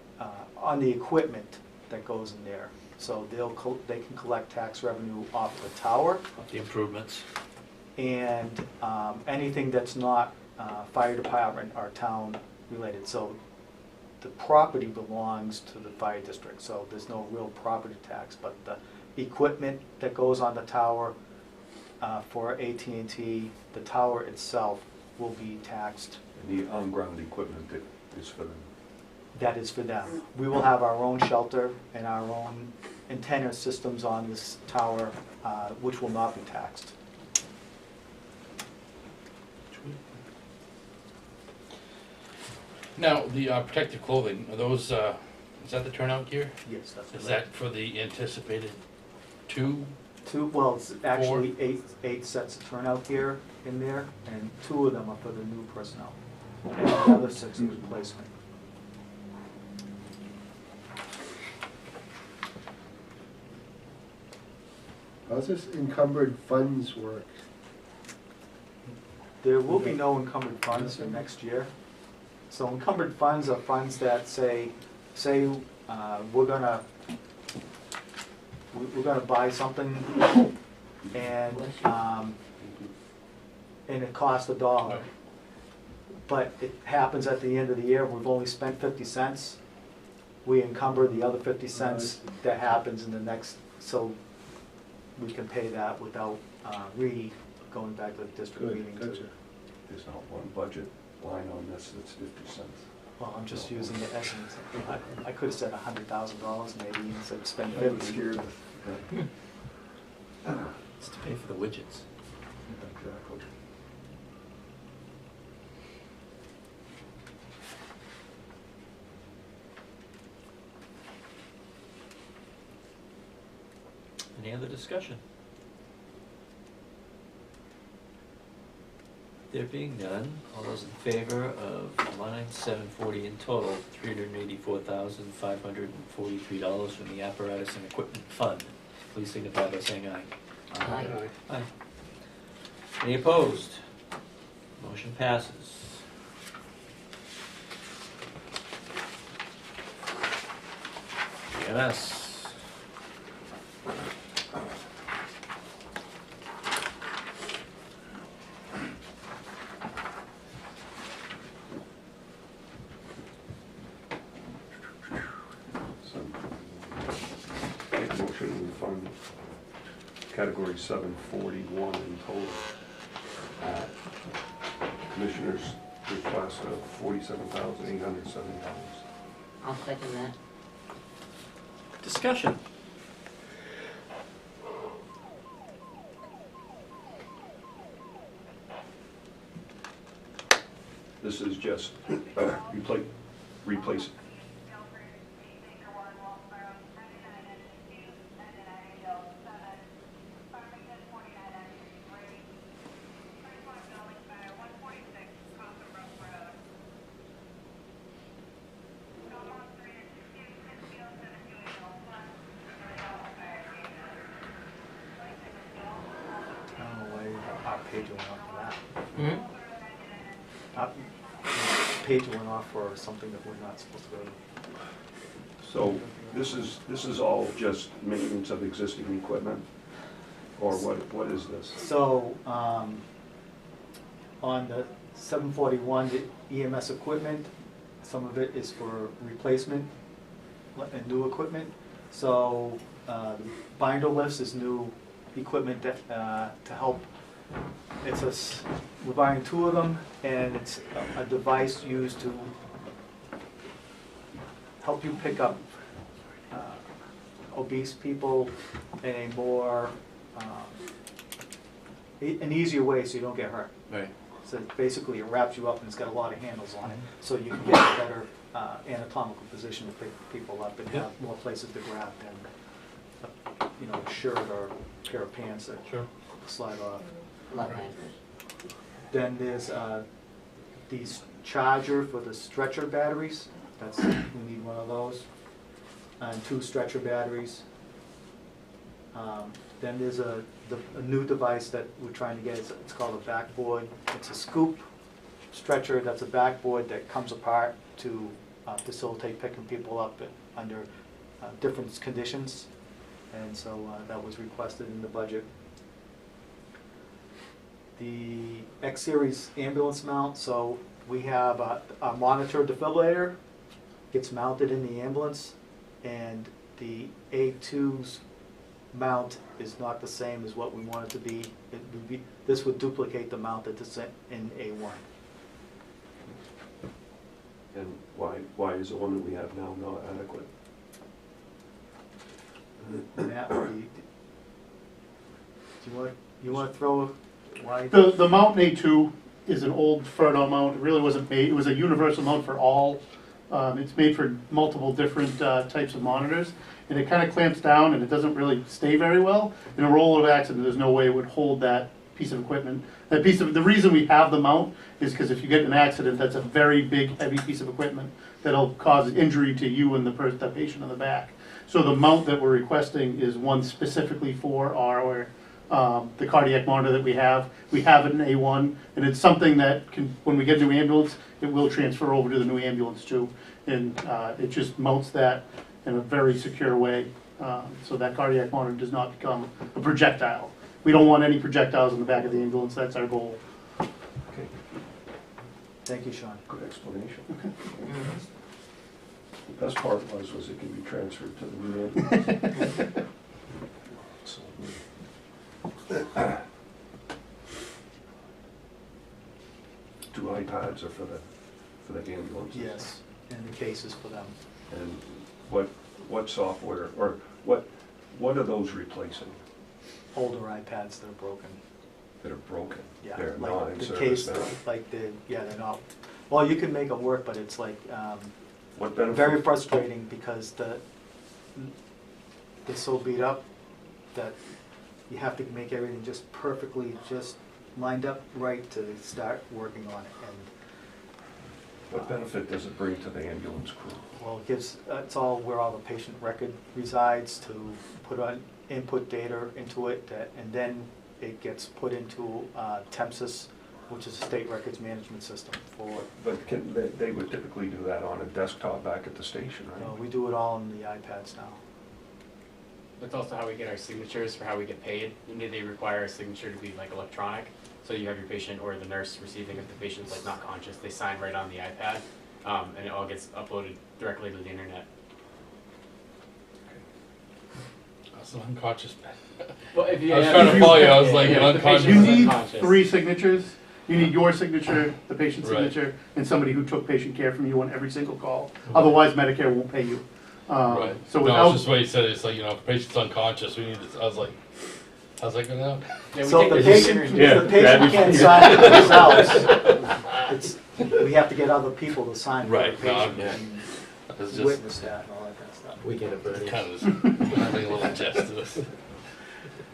on the equipment that goes in there. So they can collect tax revenue off the tower, The improvements. and anything that's not fire department or town related. So the property belongs to the fire district, so there's no real property tax, but the equipment that goes on the tower for AT&T, the tower itself will be taxed. And the on-ground equipment that is for them? That is for them. We will have our own shelter and our own antenna systems on this tower, which will not be taxed. Now, the protective clothing, are those, is that the turnout gear? Yes, that's Is correct. that for the anticipated two? Well, it's actually eight sets of turnout gear in there, and 2 of them are for the new personnel, and the other 6 are replacement. How's this encumbered funds work? There will be no encumbered funds for next year. So encumbered funds are funds that say we're gonna buy something and it costs $1. But it happens at the end of the year, we've only spent 50 cents. We encumber the other 50 cents that happens in the next, so we can pay that without going back to the district meeting. Good, gotcha. There's not one budget line on this that's 50 cents. Well, I'm just using the essence. I could have said $100,000 maybe instead of spend I was 50. scared. It's to pay for the widgets. Exactly. Any other discussion? There being none, all those in favor of line 740 in total, $384,543 from the apparatus and equipment fund, please signify by saying aye. Aye. Aye. Any opposed? Motion passes. EMS. fund, category 741 in total. Commissioners request of $47,870. I'll second that. Discussion. This is just replace. I don't know why our page went off for that. Hmm? Our page went off for something that we're not supposed to go to. So this is all just maintenance of existing equipment? Or what is this? So, on the 741, the EMS equipment, some of it is for replacement and new equipment. So, the binder lifts is new equipment that, to help. We're buying 2 of them, and it's a device used to help you pick up obese people in a more, an easier way so you don't get hurt. Right. So basically it wraps you up and it's got a lot of handles on it, so you can get a better anatomical position to pick people up and have more places to grab than, a shirt or a pair of pants that slide off. Love handles. Then there's the charger for the stretcher batteries. We need one of those. And 2 stretcher batteries. Then there's a new device that we're trying to get. It's called a backboard. It's a scoop stretcher that's a backboard that comes apart to facilitate picking people up under different conditions. And so that was requested in the budget. The X-Series ambulance mount, so we have a monitor defibrillator, gets mounted in the ambulance, and the A2's mount is not the same as what we want it to be. This would duplicate the mount that's in A1. And why is the one that we have now not adequate? And that would be, you want to throw, why? The mount A2 is an old Ferno mount. It really wasn't made, it was a universal mount for all. It's made for multiple different types of monitors. And it kind of clamps down and it doesn't really stay very well. In a roll-of accident, there's no way it would hold that piece of equipment. The reason we have the mount is because if you get in an accident, that's a very big, heavy piece of equipment that'll cause injury to you and the patient in the back. So the mount that we're requesting is one specifically for the cardiac monitor that we have. We have it in A1, and it's something that can, when we get a new ambulance, it will transfer over to the new ambulance too. And it just mounts that in a very secure way, so that cardiac monitor does not become a projectile. We don't want any projectiles in the back of the ambulance. That's our goal. Okay, Thank you, Sean. good explanation. The best part was it can be transferred to the new ambulance. Two iPads are for the ambulances. Yes, and the cases for them. And what software, or what are those replacing Older iPads that are broken. that are broken? Yeah, They're like not in the service case, now. they're not. Well, you can make them work, but it's like What benefit? very frustrating because they're so beat up that you have to make everything just perfectly just lined up right to start working on it. And What benefit does it bring to the ambulance crew? well, it's all where all the patient record resides to put on input data into it, and then it gets put into TEMSIS, which is a state records management system for. But they would typically do that on a desktop back at the station, right? We do it all on the iPads now. That's also how we get our signatures for how we get paid. They require a signature to be like electronic. So you have your patient or the nurse receiving, if the patient's like not conscious, they sign right on the iPad, and it all gets uploaded directly to the internet. I was an unconscious. Well, if you I was have- trying to follow you, I was like, if an the unconscious. patient You is need unconscious. 3 signatures. You need your signature, the patient's Right. signature, and somebody who took patient care from you on every single call. Otherwise, Medicare won't pay you. Right. So No, without, it's just the way he said it. It's like, you know, if the patient's unconscious, we need to, I was like, how's that going out? Yeah, we So take if the the patient, signatures. Yeah, if the patient grab can't your- sign it themselves, it's, we have to get other people to sign for the Right, no, patient yeah. and It's just witness that and all that kind of stuff. We get it, Bernie. kind of having a little jest to us.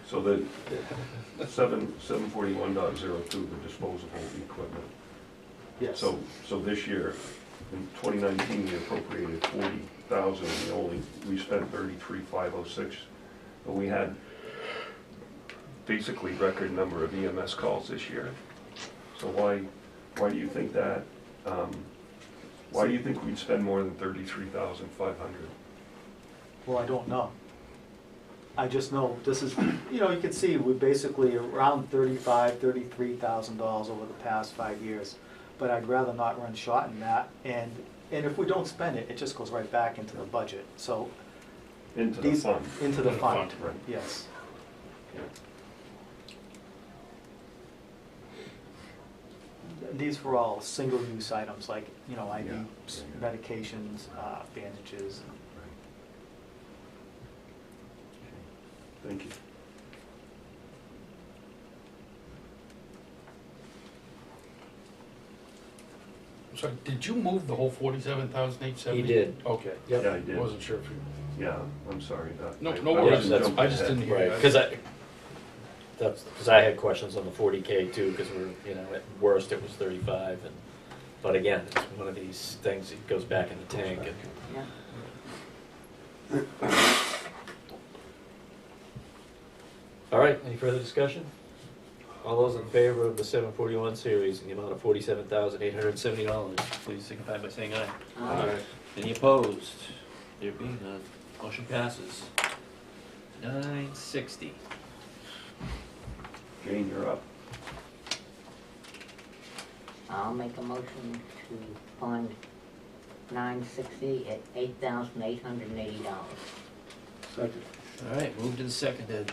So the 741.02, the disposable equipment. Yes. So this year, in 2019, we appropriated 40,000, we spent 33,506. But we had basically record number of EMS calls this year. So why do you think that, why do you think we'd spend more than 33,500? Well, I don't know. I just know this is, you know, you can see we're basically around $33,000 over the past 5 years. But I'd rather not run short in that. And if we don't spend it, it just goes right back into the budget. So Into the these, fund. into the fund, Right. yes. These were all single-use items like, you know, IV Yeah. medications, bandages. Thank you. Sorry, did you move the whole 47,870? He did. Okay. Yep. Yeah, I did. Wasn't sure if you. Yeah, I'm sorry. No, I- no I worries. wasn't That's- jumping I just ahead. didn't hear. Right, because I had questions on the 40K too, because we're, you know, at worst it was 35, but again, it's one of these things that goes back in the tank and. Yeah. All right, any further discussion? All those in favor of the 741 series in the amount of $47,870, please signify by saying aye. Aye. Any opposed? There being none, motion passes. 960. Jane, you're up. I'll make a motion to fund 960 at $8,880. Second. All right, moved and seconded.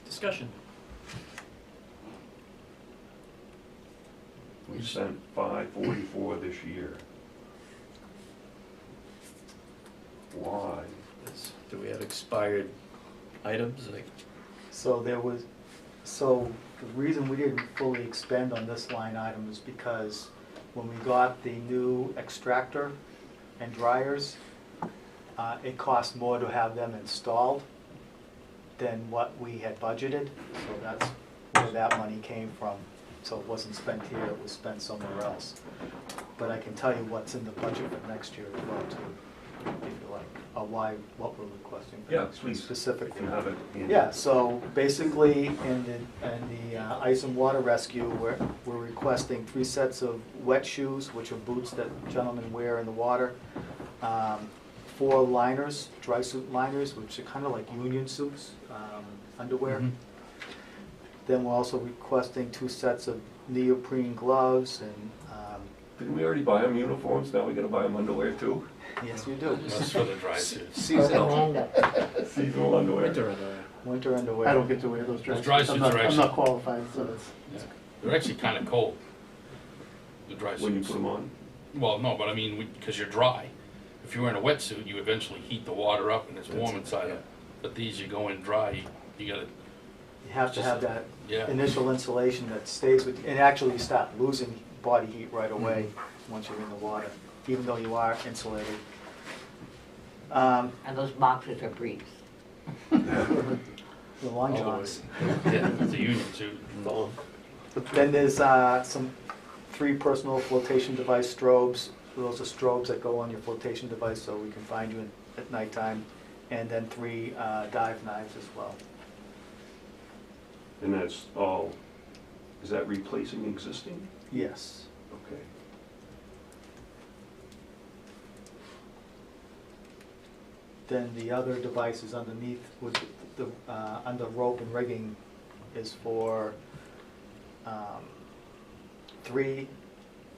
Discussion. We spent 544 this year. Why? Do we have expired items? Like, So so the reason we didn't fully expend on this line item is because when we got the new extractor and dryers, it cost more to have them installed than what we had budgeted. So that's where that money came from. So it wasn't spent here, it was spent somewhere else. But I can tell you what's in the budget for next year as well too, if you like, or what we're requesting. for Yeah, next year please. Specifically. If you have it in. Yeah, so basically, in the ice and water rescue, we're requesting 3 sets of wet shoes, which are boots that gentlemen wear in the water. 4 liners, dry suit liners, which are kind of like union suits, underwear. Mhm. Then we're also requesting 2 sets of neoprene gloves and, Didn't we already buy them uniforms? Now we gotta buy them underwear too? yes, you do, That's for the dry suits. seasonal. Seasonal underwear? Winter underwear. winter underwear. I don't get to wear those dresses. dry suits I'm not, are I'm actually- not qualified, so it's. Yeah. They're actually kind of cold, the dry suits. When you put them on? Well, no, but I mean, because you're dry. If you're in a wetsuit, you eventually heat the water up and it's warm inside them. But these, you go in dry, you gotta, You have to have that yeah. initial insulation that stays with, and actually you start losing body heat right away once you're in the water, even though you are insulated. And those boxers are briefs. The long all the johns. way. Yeah, it's a union suit. Then there's some 3 personal flotation device strobes. Those are strobes that go on your flotation device so we can find you at nighttime. And then 3 dive knives as well. And that's all, is that replacing existing? Yes. Okay. Then the other devices underneath with the, under rope and rigging is for 3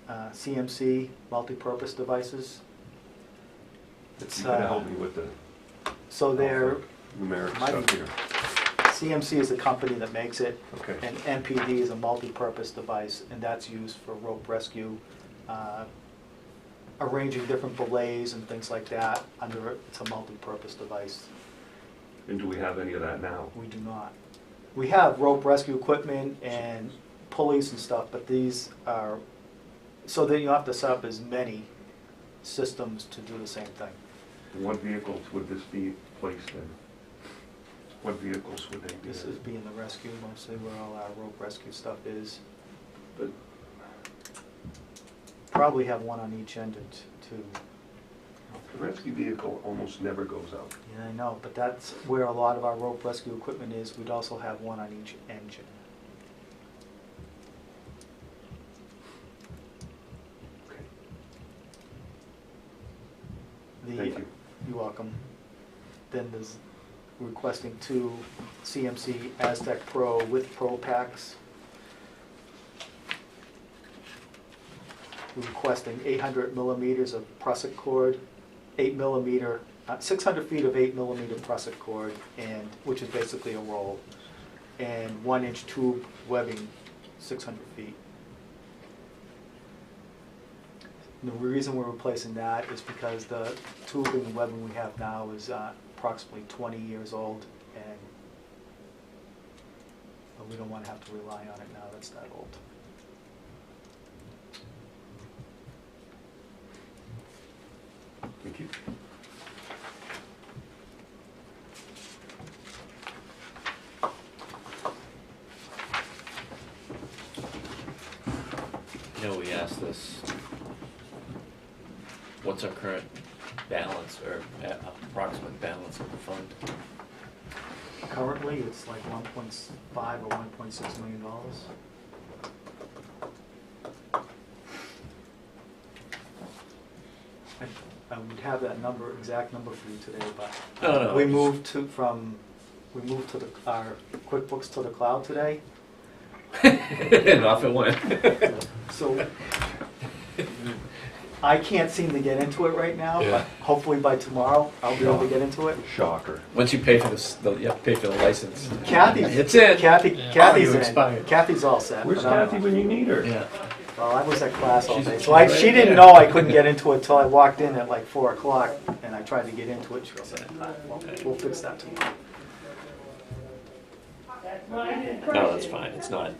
CMC multi-purpose devices. It's, You gotta help me with the so they're, numeric Might stuff be- here. CMC is the company that makes it, Okay. and NPD is a multi-purpose device, and that's used for rope rescue, arranging different belays and things like that under, it's a multi-purpose device. And do we have any of that now? We do not. We have rope rescue equipment and pulleys and stuff, but these are, so then you have to set up as many systems to do the same thing. What vehicles would this be placed in? What vehicles would they be This in? is being the rescue, mostly where all our rope rescue stuff is. But Probably have one on each end to, the rescue vehicle almost never goes out. yeah, I know, but that's where a lot of our rope rescue equipment is. We'd also have one on each engine. Okay. The- Thank you. You're welcome. Then there's requesting 2 CMC Aztec Pro with Pro packs. We're requesting 800 millimeters of prusik cord, 600 feet of 8 millimeter prusik cord, and which is basically a roll, and 1-inch tube webbing, 600 feet. And the reason we're replacing that is because the tubing and webbing we have now is approximately 20 years old, and we don't want to have to rely on it now that's that old. Thank you. You know, we asked this, what's our current balance or approximate balance of the fund? Currently, it's like 1.5 or 1.6 million dollars. I would have that number, exact number for you today, but No, we just- moved to our QuickBooks to the cloud today, And off it went. so I can't seem to get into it right now, Yeah. but hopefully by tomorrow I'll be able to get into it. Shocker. Once you pay for you have to pay for the license. Kathy's, It's in. Kathy's You in. expired. Kathy's all set. Where's but I'm Kathy not. when you need her? Yeah. Well, I was at class all She's- day, she's so right she didn't there. know I couldn't get into it till I walked in at like 4 o'clock, and I tried to get into it. She goes, well, we'll fix that tomorrow. No, that's fine. It's not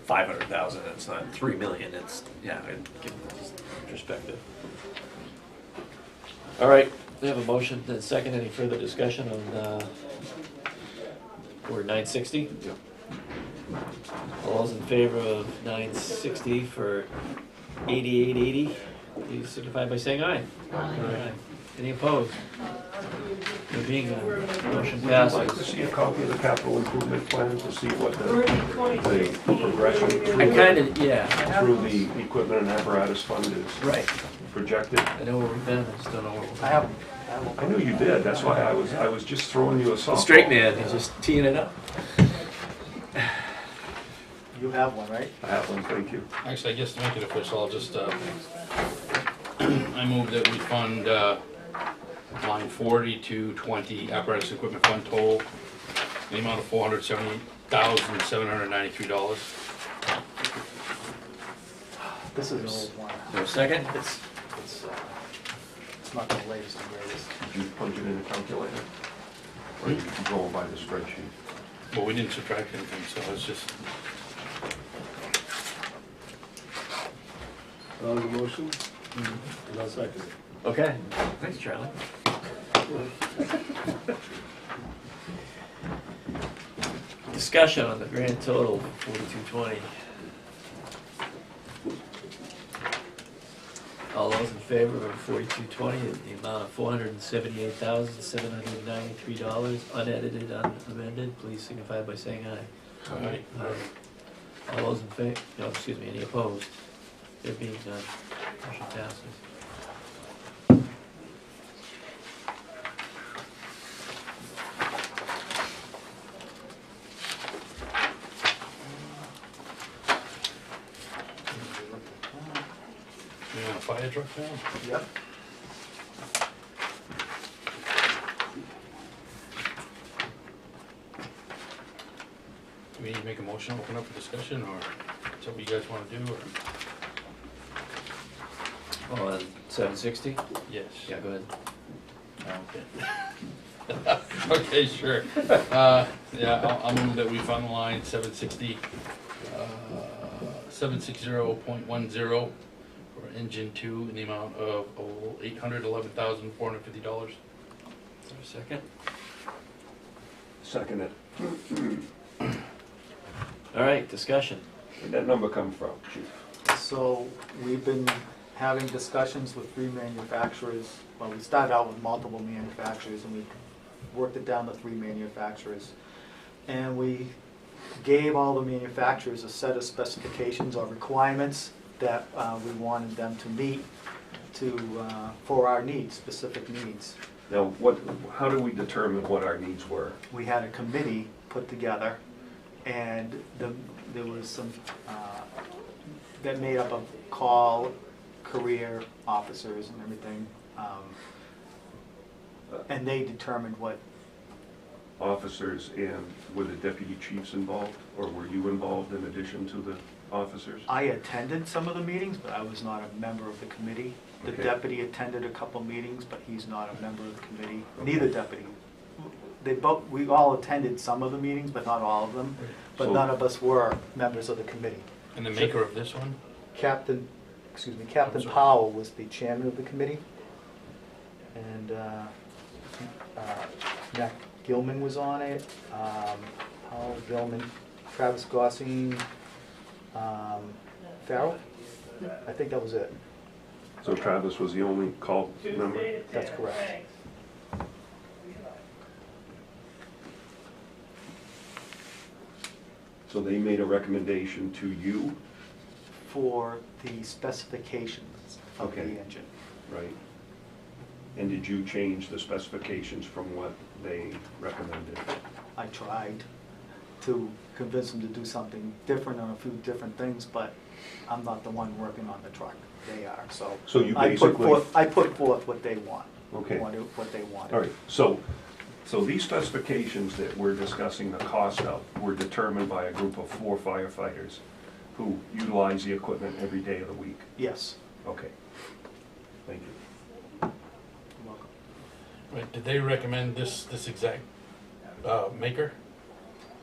500,000. It's not 3 million. It's, yeah, give perspective. All right, we have a motion and a second. Any further discussion on, or 960? Yep. All those in favor of 960 for 8880, please signify by saying aye. Aye. Any opposed? There being none, motion Would you like to passes. see a copy of the capital improvement plan to see what the progression I kinda, yeah, through the equipment and apparatus fund is right. projected? I know where we've been, I just don't know where we're I have, I knew you did, that's why I was just throwing you a softball. The straight man, he's just teeing it up. you have one, right? I have one, thank you. Actually, I guess to make it official, I'll just, I move that we fund, line 40 to 20 apparatus equipment fund total, the amount of $478,793. This is an old one. Is there a second? It's not the latest and greatest. Did you punch it in the calculator? Or did you go by the spreadsheet? Well, we didn't subtract anything, so it's just, On the motion? And I'll second it. Okay, thanks, Charlie. Discussion on the grand total, 4220. All those in favor of 4220, the amount of $478,793, unedited, unamended, please signify by saying aye. Aye. All those in favor, no, excuse me, any opposed? There being none, motion passes. you want a fire truck now? Yep. we make a motion, open up for discussion, or is that what you guys wanna do, or? Oh, 760? Yes. Yeah, go ahead. Okay. Okay, sure. Yeah, I'll move that we fund line 760, 760.10 for engine 2 in the amount of $811,450. Is there a second? Second it. All right, discussion. Where'd that number come from, chief? So we've been having discussions with 3 manufacturers. Well, we started out with multiple manufacturers and we worked it down to 3 manufacturers. And we gave all the manufacturers a set of specifications or requirements that we wanted them to meet for our needs, specific needs. Now, how do we determine what our needs were? We had a committee put together, and there was some, that made up of call, career officers and everything, and they determined what. Officers, and were the deputy chiefs involved, or were you involved in addition to the officers? I attended some of the meetings, but I was not a member of the committee. The Okay. deputy attended a couple meetings, but he's not a member of the committee, Okay. neither deputy. We all attended some of the meetings, but not all of them, but So- none of us were members of the committee. And the maker of this one? Captain sorry. Powell was the chairman of the committee, and Matt Gilman was on it, Powell, Gilman, Travis Gossing, Farrell, I think that was it. So Travis was the only called member? That's correct. So they made a recommendation to you, For the specifications of the Okay. engine. right? And did you change the specifications from what they recommended? I tried to convince them to do something different on a few different things, but I'm not the one working on the truck. They are, so. So you I put basically- forth- I put forth what they want. Okay. What they wanted. All right, so these specifications that we're discussing the cost of were determined by a group of 4 firefighters who utilize the equipment every day of the week? Yes. Okay, thank you. You're welcome. Right, did they recommend this exact maker?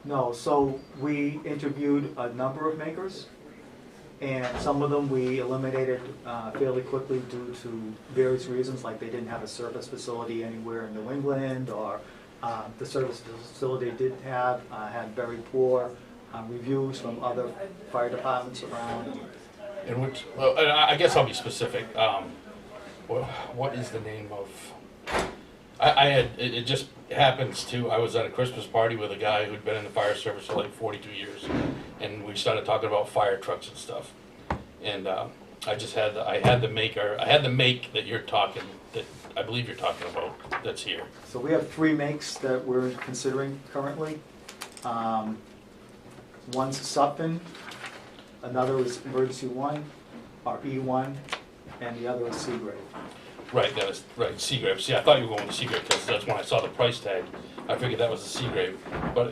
No, so we interviewed a number of makers, and some of them we eliminated fairly quickly due to various reasons, like they didn't have a service facility anywhere in New England, or the service facility did have, had very poor reviews from other fire departments around. In which, well, I guess I'll be specific. What is the name of? It just happens to, I was at a Christmas party with a guy who'd been in the fire service for like 42 years, and we started talking about fire trucks and stuff. And I had the make that you're talking, that I believe you're talking about, that's here. So we have 3 makes that we're considering currently. One's Sutphen, another is Emergency 1, or E1, and the other is Seagrave. Right, that was, right, Seagrave. See, I thought you were going with Seagrave, because that's when I saw the price tag. I figured that was the Seagrave. But,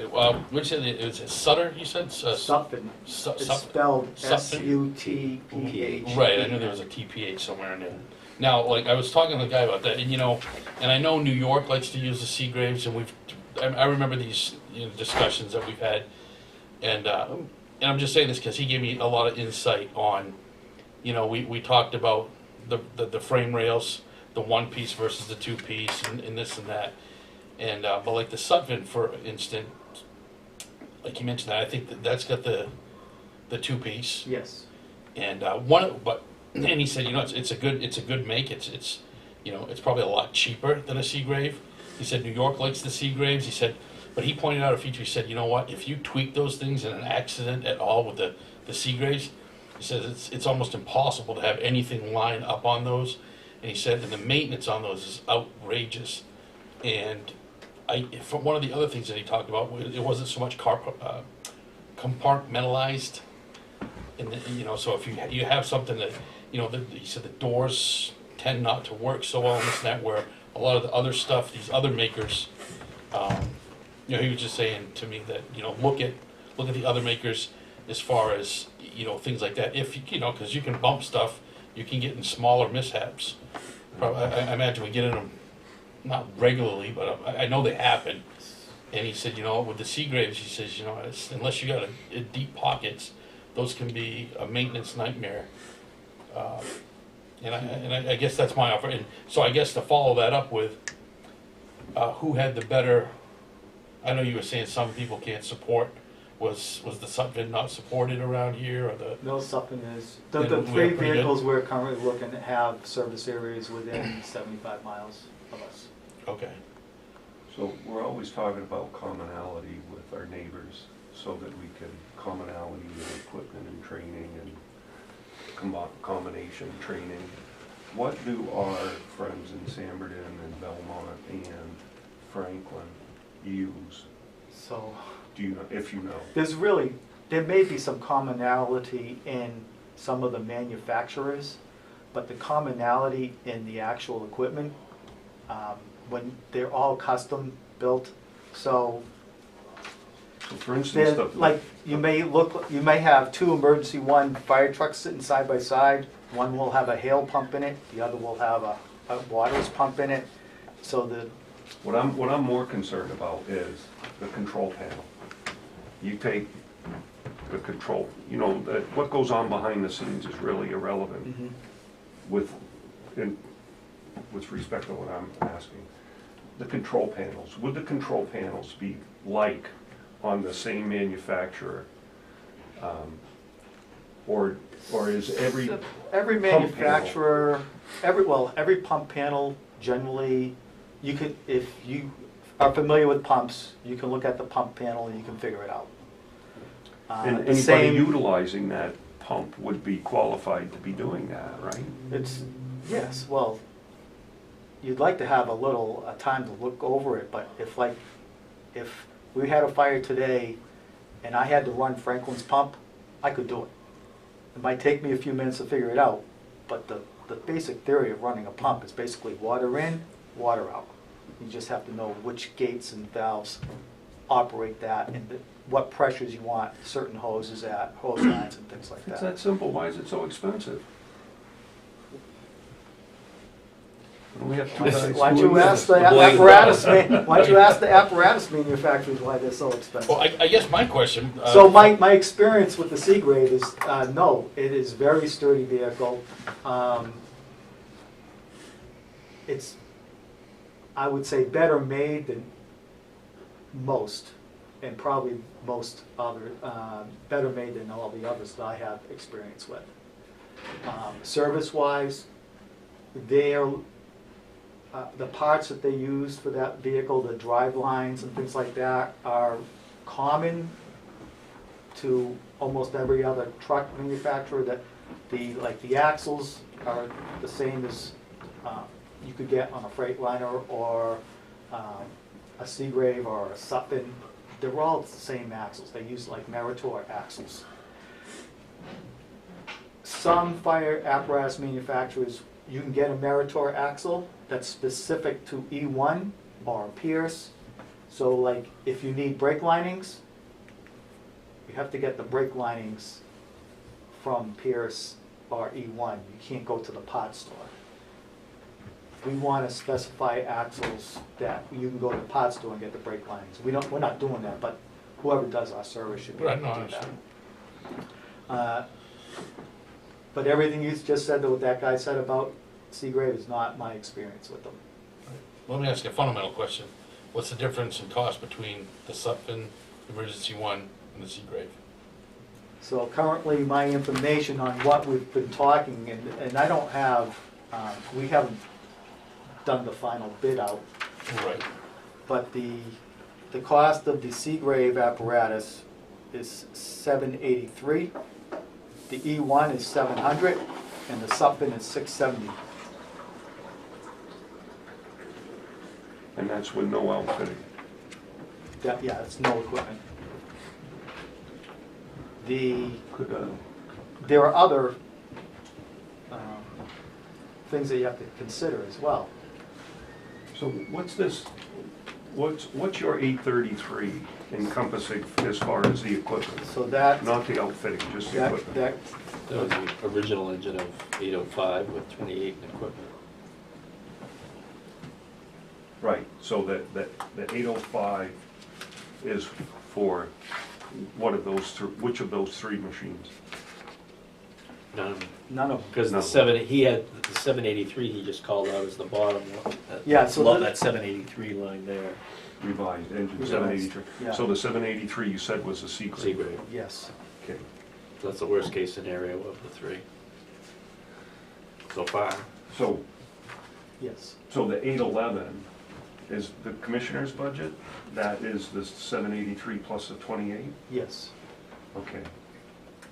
which is it? Is it Sutter, you said? Sutphen, it's Sutphen. spelled Sutphen. S-U-T-P-H. Right, I knew there was a TPH somewhere in there. Now, like, I was talking to the guy about that, and and I know New York likes to use the Seagraves, and I remember these discussions that we've had, and I'm just saying this because he gave me a lot of insight on, we talked about the frame rails, the 1-piece versus the 2-piece, and this and that, and but like the Sutphen, for instance, like you mentioned that, I think that's got the 2-piece. Yes. And and he said, it's a good make. It's probably a lot cheaper than a Seagrave. He said New York likes the Seagraves. He said, but he pointed out a feature. He said, you know what? If you tweak those things in an accident at all with the Seagraves, he says it's almost impossible to have anything line up on those. And he said, and the maintenance on those is outrageous. And from one of the other things that he talked about, it wasn't so much compartmentalized. And so if you have something that, he said the doors tend not to work so well in this and that, where a lot of the other stuff, these other makers, he was just saying to me that, look look at the other makers as far as, you know, things like that. If, you know, because you can bump stuff, you can get in smaller mishaps. I imagine we get in them, not regularly, but I know they happen. And he said, you know, with the Seagraves, he says, you know, unless you got a deep pockets, those can be a maintenance nightmare. And I guess that's my offer. And so I guess to follow that up with, who had the better, I know you were saying some people can't support, was the Sutphen not supported around here, or the? No, something is, Yeah, the we're three pretty good. vehicles we're currently looking to have service areas within 75 miles of us. Okay, So we're always talking about commonality with our neighbors, so that we can, commonality with equipment and training and combination training. What do our friends in Sanborn and Belmont and Franklin use? So Do you know, if you know? there may be some commonality in some of the manufacturers, but the commonality in the actual equipment, when they're all custom built, so So for instance, they're, like, you may have two emergency one fire trucks sitting side by side. One will have a hail pump in it, the other will have a waters pump in it, so what I'm more concerned about is the control panel. You take the control, you know, what goes on behind the scenes is really irrelevant with respect to what I'm asking. The control panels, would the control panels be like on the same manufacturer? Or is every every manufacturer, every pump panel generally, you could, if you are familiar with pumps, you can look at the pump panel and you can figure it out. and The anybody same, utilizing that pump would be qualified to be doing that, right? it's, yes, well, you'd like to have a little time to look over it, but if we had a fire today and I had to run Franklin's pump, I could do it. It might take me a few minutes to figure it out, but the basic theory of running a pump is basically water in, water out. You just have to know which gates and valves operate that and what pressures you want certain hoses at, hose lines and things like If it's that. that simple, why is it so expensive? We have two guys. Why don't you ask the Blame apparatus manufacturers why they're so expensive? well, I guess my question. So my experience with the Seagrave is, no, it is very sturdy vehicle. It's, I would say, better made than most, and probably most other, better made than all the others that I have experience with. Service-wise, the parts that they use for that vehicle, the drive lines and things like that, are common to almost every other truck manufacturer. That the axles are the same as you could get on a Freightliner or a Seagrave or a Sutphen. They're all the same axles. They use like Meritor axles. Some fire apparatus manufacturers, you can get a Meritor axle that's specific to E1 or a Pierce. So like if you need brake linings, you have to get the brake linings from Pierce or E1. You can't go to the pod store. We want to specify axles that you can go to the pod store and get the brake linings. We're not doing that, but whoever does our service should be able Right, to no, do I that. But everything you just said, what that guy said about Seagrave is not my experience with them. Let me ask you a fundamental question. What's the difference in cost between the Sutphen Emergency One and the Seagrave? So currently, my information on what we've been talking, and I don't have, we haven't done the final bid out, Right. but the cost of the Seagrave apparatus is $783. The E1 is $700, and the Sutphen is $670. And that's with no outfitting. Yeah, it's no equipment. Could, There are other things that you have to consider as well. so what's this, what's your 833 encompassing as far as the equipment? So that, Not the outfitting, just the that, equipment. that, That was the original engine of 805 with 28 in equipment. Right, so the 805 is for what of those, which of those three machines? None, none of them. because No. he had the 783 he just called out as the bottom one. Yeah, so Love the- that 783 line there. Revised engine Revised, 783. yeah. So the 783 you said was a secret? Seagrave. Yes. Okay. That's the worst case scenario of the three. So far. So, Yes. so the 811 is the commissioner's budget? That is the 783 plus the 28? Yes. Okay.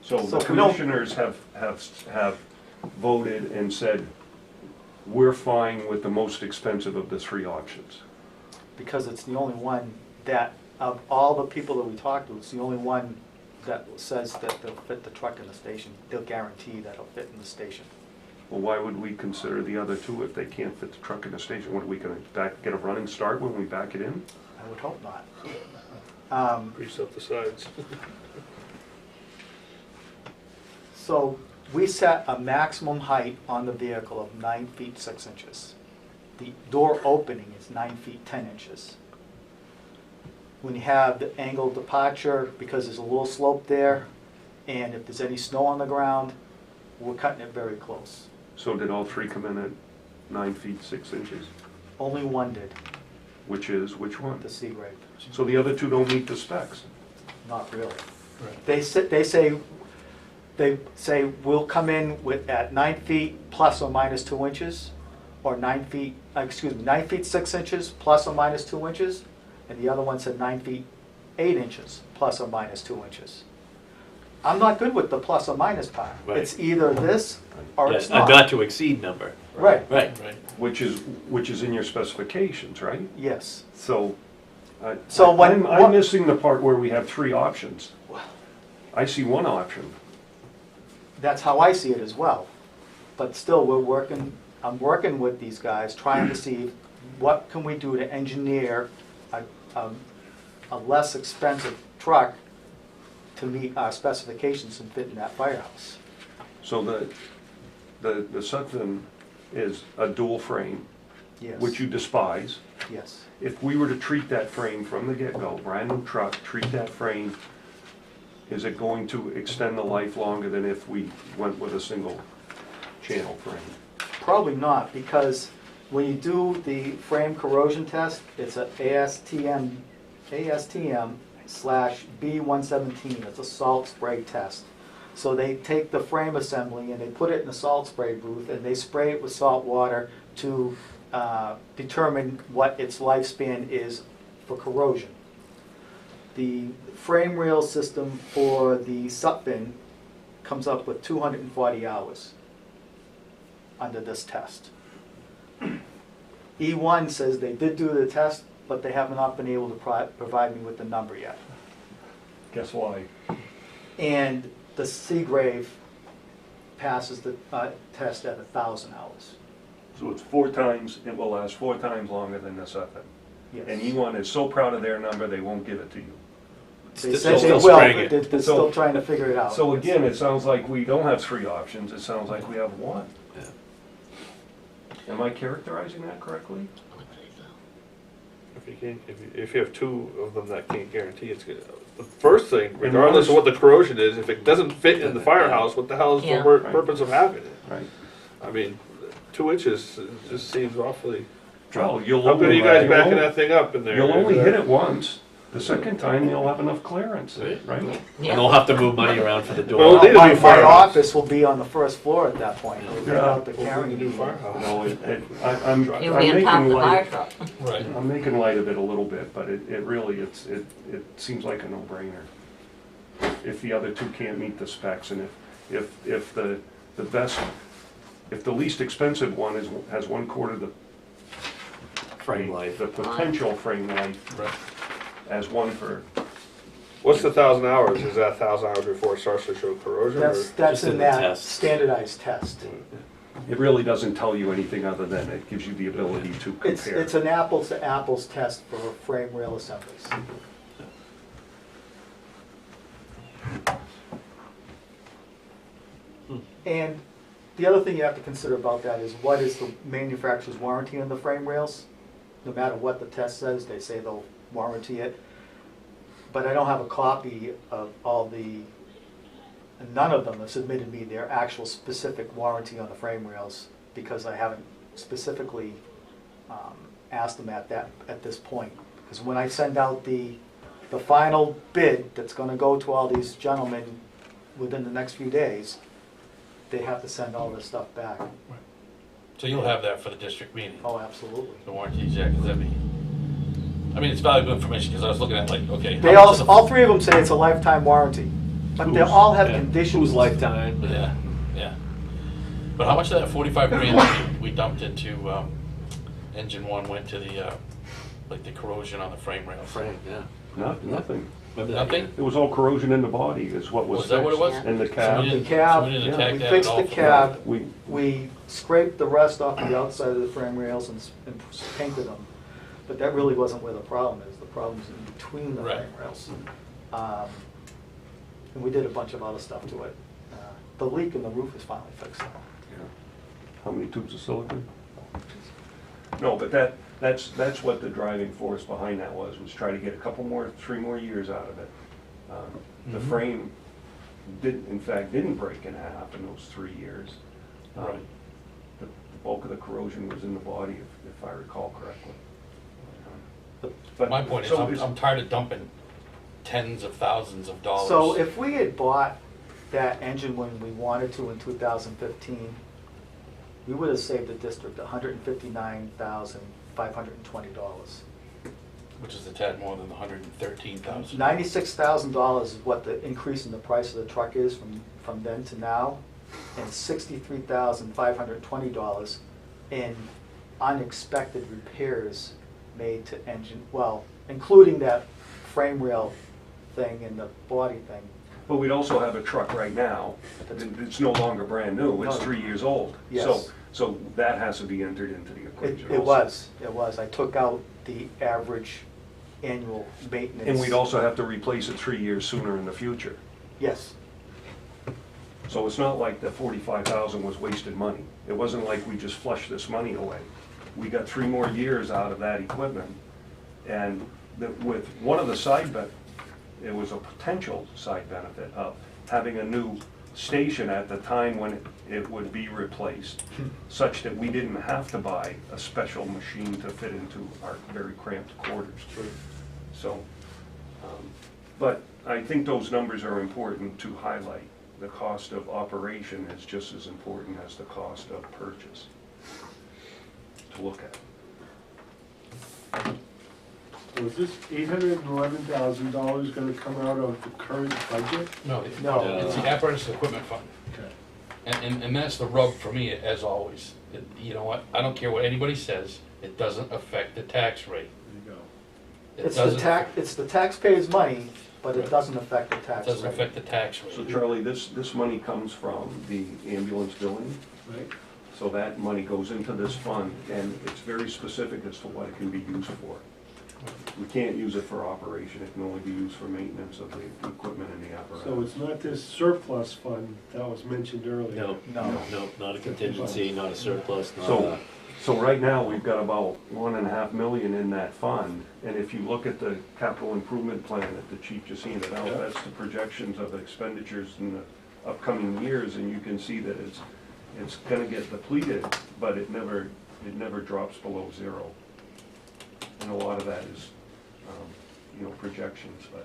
So So the we don't- commissioners have voted and said, we're fine with the most expensive of the three options. Because it's the only one that, of all the people that we talked to, it's the only one that says that they'll fit the truck in the station. They'll guarantee that it'll fit in the station. Well, why would we consider the other two if they can't fit the truck in the station? What, are we gonna get a running start when we back it in? I would hope not. Grease up the sides. So we set a maximum height on the vehicle of 9 feet 6 inches. The door opening is 9 feet 10 inches. When you have the angled departure, because there's a little slope there, and if there's any snow on the ground, we're cutting it very close. So did all three come in at 9 feet 6 inches? Only one did, Which one? the Seagrave. So the other two don't meet the specs? Not really. They say we'll come in at 9 feet plus or minus 2 inches, or 9 feet 6 inches plus or minus 2 inches, and the other one said 9 feet 8 inches plus or minus 2 inches. I'm not good with the plus or minus part. Right. It's either this or Yeah, it's a not. not to exceed number. Right. Right. Which is in your specifications, right? Yes. So, So when- I'm missing the part where we have three options. I see one option. That's how I see it as well. But still, I'm working with these guys, trying to see what can we do to engineer a less expensive truck to meet our specifications and fit in that firehouse. So the Sutton is a dual frame, Yes. which you despise. Yes. If we were to treat that frame from the get-go, brand new truck, treat that frame, is it going to extend the life longer than if we went with a single channel frame? Probably not, because when you do the frame corrosion test, it's a ASTM/B117. It's a salt spray test. So they take the frame assembly and they put it in a salt spray booth and they spray it with salt water to determine what its lifespan is for corrosion. The frame rail system for the Sutphin comes up with 240 hours under this test. E1 says they did do the test, but they have not been able to provide me with the number yet. Guess why? And the Seagrave passes the test at 1,000 hours. So it's 4 times, it will last 4 times longer than the Sutton. Yes. And E1 is so proud of their number, they won't give it to you. They Still- said they still will, spraying but it. they're So- still trying to figure it out. So again, it sounds like we don't have 3 options, it sounds like we have 1. Yeah. Am I characterizing that correctly? If you have 2 of them that can't guarantee it's good. The first thing, regardless of what the corrosion is, if it doesn't fit in the firehouse, what the hell is Yeah. the purpose of having it? Right. I mean, 2 inches just seems awfully. Well, you'll How good are you guys backing that thing up in there? You'll only hit it once. The second time, you'll have enough clearance, right? And Yeah. they'll have to move money around for the door. Well, they need a My new firehouse. office will be on the first floor at that point. We'll get out the carrying New unit. firehouse. No, I'm It'll be on making top of the fire light, truck. Right. I'm making light of it a little bit, but it really, it seems like a no-brainer. If the other 2 can't meet the specs, and if the least expensive one has 1/4 the Frame life. the potential frame life Right. as one for, What's the 1,000 hours? Is that 1,000 hours before it starts to show corrosion? That's Just in in the that test. standardized test. It really doesn't tell you anything other than it gives you the ability to compare. It's an apples to apples test for frame rail assemblies. And the other thing you have to consider about that is what is the manufacturer's warranty on the frame rails? No matter what the test says, they say they'll warranty it. But I don't have a copy of all the, none of them have submitted me their actual specific warranty on the frame rails because I haven't specifically asked them at this point. Because when I send out the final bid that's gonna go to all these gentlemen within the next few days, they have to send all this stuff back. So you'll have that for the district meeting, Oh, absolutely. the warranties, yeah, because that'd be, I mean, it's valuable information, because I was looking at like, okay. They how much is all three of them say it's a lifetime warranty, but they all have Yeah. conditions. Whose lifetime? Yeah, yeah. But how much of that 45 grand we dumped into engine one went to the, like the corrosion on the frame rails? Frame, yeah. Nothing. Remember that? Nothing? It was all corrosion in the body is what was Was that what it was? fixed. And the So we cab. didn't- The cab, so we didn't yeah, attack we that fixed at all the for cab. We, We scraped the rust off the outside of the frame rails and painted them, but that really wasn't where the problem is. The problem's in between the Right. frame rails. And we did a bunch of other stuff to it. The leak in the roof is finally fixed now. how many tubes of silicon? No, but that's what the driving force behind that was try to get a couple more, 3 more years out of it. The Mhm. frame didn't break in half in those 3 years. Right. The bulk of the corrosion was in the body, if I recall correctly. But- My point is, so I'm tired of dumping tens of thousands of dollars. So if we had bought that engine when we wanted to in 2015, we would have saved the district $159,520. Which is a tad more than the 113,000. $96,000 is what the increase in the price of the truck is from then to now, and $63,520 in unexpected repairs made to engine, well, including that frame rail thing and the body thing. But we'd also have a truck right now, it's no longer brand new, it's No. 3 years old. Yes. So that has to be entered into the equation It also. was. I took out the average annual maintenance. And we'd also have to replace it 3 years sooner in the future. Yes, So it's not like the 45,000 was wasted money. It wasn't like we just flushed this money away. We got 3 more years out of that equipment. And with one of the it was a potential side benefit of having a new station at the time when it would be replaced, such that we didn't have to buy a special machine to fit into our very cramped quarters. So, but I think those numbers are important to highlight. The cost of operation is just as important as the cost of purchase to look at. So is this $811,000 gonna come out of the current budget? No, No. it's the apparatus and equipment fund. Okay. And that's the rub for me, as always. You know what, I don't care what anybody says, it doesn't affect the tax rate. There you go. It it's doesn't- it's the taxpayers' money, but it Right. doesn't affect the It tax doesn't rate. affect the tax So rate. Charlie, this money comes from the ambulance billing, Right? so that money goes into this fund, and it's very specific as to what it can be used for. We can't use it for operation, it can only be used for maintenance of the equipment and the apparatus. So it's not this surplus fund that was mentioned earlier? No, No. no, not a contingency, not a surplus, not So, a, so right now, we've got about 1.5 million in that fund, and if you look at the capital improvement plan that the chief just handed out, Yeah. that's the projections of expenditures in the upcoming years, and you can see that it's gonna get depleted, but it never drops below 0. And a lot of that is, projections, but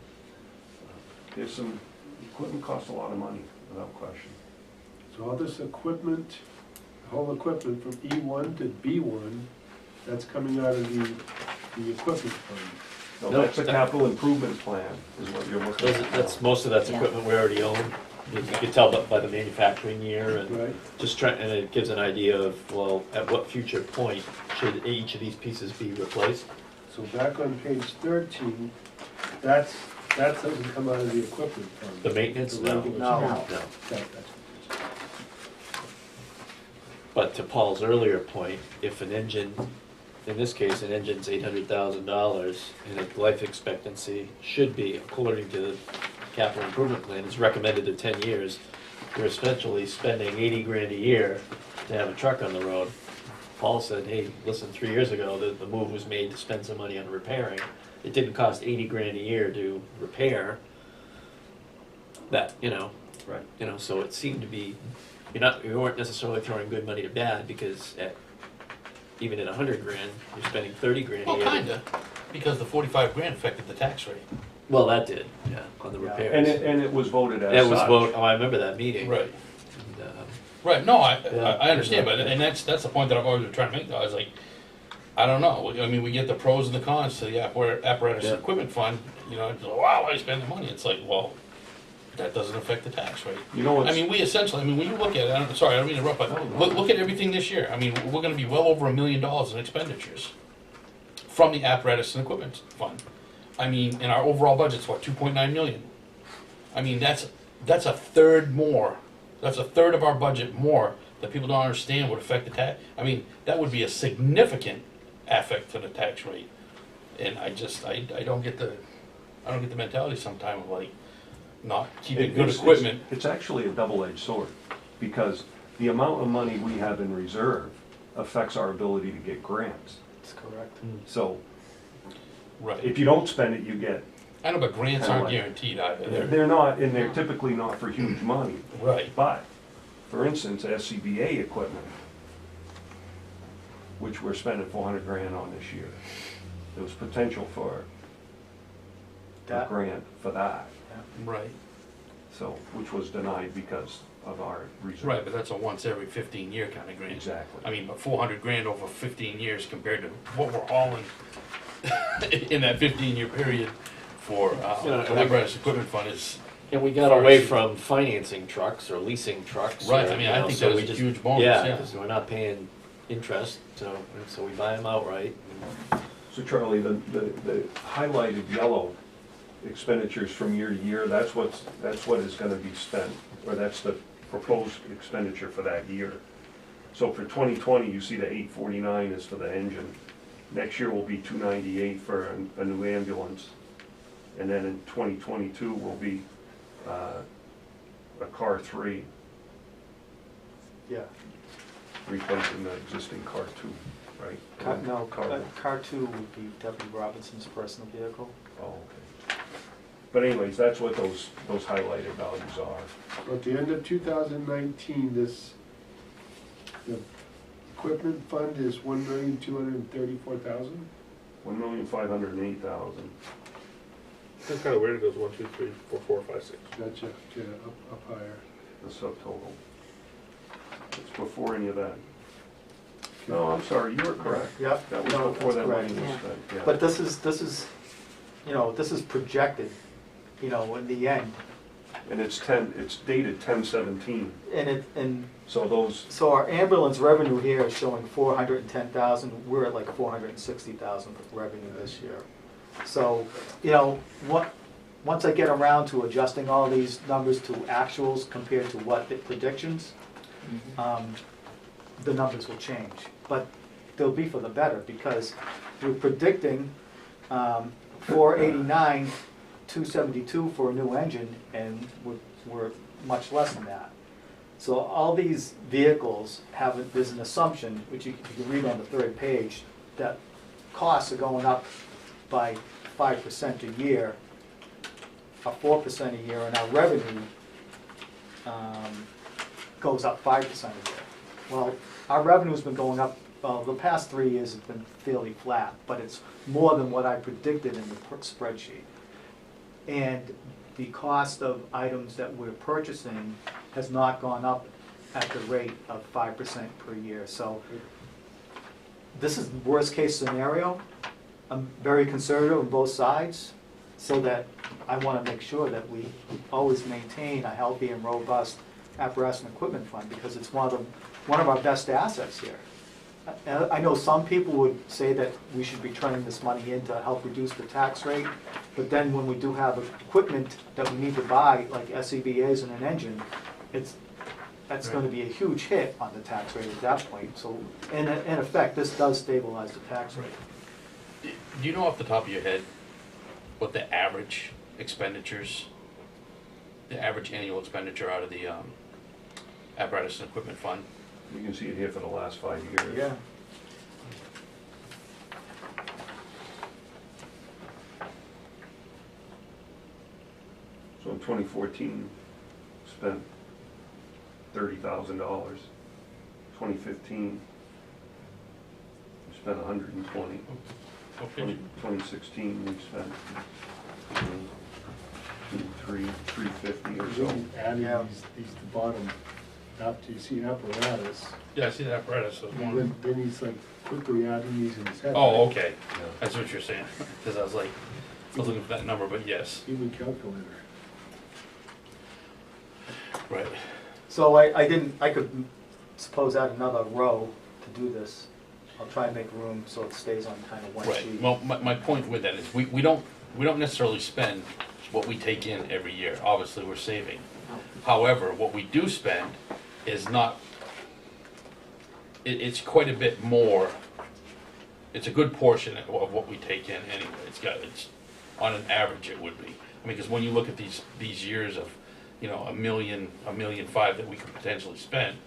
there's some, equipment costs a lot of money, without question. So all this equipment, whole equipment from E1 to B1, that's coming out of the equipment fund? So No, that's a that- capital improvement plan, is what you're looking those, at. that's, most of that's Yeah. equipment we already own. You can tell by the manufacturing year and Right? just try, and it gives an idea of, well, at what future point should each of these pieces be replaced? So back on page 13, that doesn't come out of the equipment fund? The maintenance? The No. regular- No. No. That- that's- But to Paul's earlier point, if an engine, in this case, an engine's $800,000 and its life expectancy should be, according to the capital improvement plan, it's recommended to 10 years, you're essentially spending 80 grand a year to have a truck on the road. Paul said, hey, listen, 3 years ago, the move was made to spend some money on repairing. It didn't cost 80 grand a year to repair that, Right. so it seemed to be, you weren't necessarily throwing good money to bad, because even at 100 grand, you're spending 30 grand a Well, year. kinda, because the 45 grand affected the tax rate. Well, that did, yeah, on the Yeah. repairs. And it was voted as That was such. I remember that meeting. Right. And, Right, no, Yeah. I understand, but, and that's the point that I've always been trying to make, though, I was like, I don't know, I mean, we get the pros and the cons to the apparatus Yeah. and equipment fund, it's like, wow, I spend the money, it's like, well, that doesn't affect the tax rate. You know what's? I mean, we essentially, when you look at it, sorry, I don't mean to interrupt, but look at everything this year, I mean, we're gonna be well over $1 million in expenditures from the apparatus and equipment fund. I mean, and our overall budget's what, 2.9 million? I mean, that's a third more, that's a third of our budget more that people don't understand would affect the tax. I mean, that would be a significant affect to the tax rate. And I don't get the mentality sometimes of like not keeping good equipment. It's actually a double-edged sword, because the amount of money we have in reserve affects our ability to get grants. That's correct. So Right. if you don't spend it, you get, I know, but grants Kinda aren't like- guaranteed either. they're not, and they're typically not for huge money. Right. But, for instance, SCBA equipment, which we're spending 400 grand on this year, there was potential for a That- grant for that, Right. so, which was denied because of our reserve. Right, but that's a once every 15 year kind of grant. Exactly. I mean, but 400 grand over 15 years compared to what we're hauling in that 15-year period for Yeah, an apparatus equipment fund is, And we got away from financing trucks or leasing trucks. Right, or, I mean, you I know, think so that we is a just- huge bonus, Yeah, yeah. because we're not paying interest, so we buy them outright. So Charlie, the highlighted yellow expenditures from year to year, that's what is gonna be spent, or that's the proposed expenditure for that year. So for 2020, you see the 849 is for the engine. Next year will be 298 for a new ambulance. And then in 2022 will be a car 3, Yeah. replacing the existing car 2, right? No, Car. car two would be Deputy Robinson's personal vehicle. Oh, okay. But anyways, that's what those highlighted values are. At the end of 2019, the equipment fund is 1,234,000. 1,508,000. That's kind of weird, it goes 1, 2, 3, 4, 4, 5, 6. Gotcha, yeah, up higher. The subtotal. It's before any of that. No, I'm sorry, you were correct. Yep. That was No, before that's that money was correct. spent, yeah. But this is, this is projected, in the end. And it's dated 10/17, And so those, so our ambulance revenue here is showing 410,000, we're at like 460,000 revenue this year. So, once I get around to adjusting all these numbers to actuals compared to what the predictions, the numbers will change. But they'll be for the better, because we're predicting 489, 272 for a new engine, and we're much less than that. So all these vehicles there's an assumption, which you can read on the third page, that costs are going up by 5% a year, or 4% a year, and our revenue goes up 5% a year. Well, our revenue's been going up, the past 3 years have been fairly flat, but it's more than what I predicted in the spreadsheet. And the cost of items that we're purchasing has not gone up at the rate of 5% per year. So this is worst case scenario. I'm very conservative on both sides, so that I want to make sure that we always maintain a healthy and robust apparatus and equipment fund, because it's one of our best assets here. I know some people would say that we should be turning this money in to help reduce the tax rate, but then when we do have equipment that we need to buy, like SCBA's and an engine, that's Right. gonna be a huge hit on the tax rate at that point. So, in effect, this does stabilize the tax rate. Do you know off the top of your head what the average expenditures, the average annual expenditure out of the apparatus and equipment fund? You can see it here for the last 5 years. Yeah. So in 2014, spent $30,000. 2015, we spent 120. Okay. 2016, we spent 350 or so. Then adding Yeah. these the bottom, after you see apparatus, Yeah, I see the apparatus. So one. then he's like quickly adding these in his head. Oh, okay. Yeah. That's what you're saying. Because I was like, I was looking for that number, but yes. Even calculator. Right. So I could suppose add another row to do this. I'll try and make room so it stays on kind of one Right. sheet. Well, my point with that is we don't necessarily spend what we take in every year. Obviously, we're saving. However, what we do spend is not, it's quite a bit more. It's a good portion of what we take in anyway. It's on an average it would be. I mean, because when you look at these years of, you know, $1.5 million that we could potentially spend,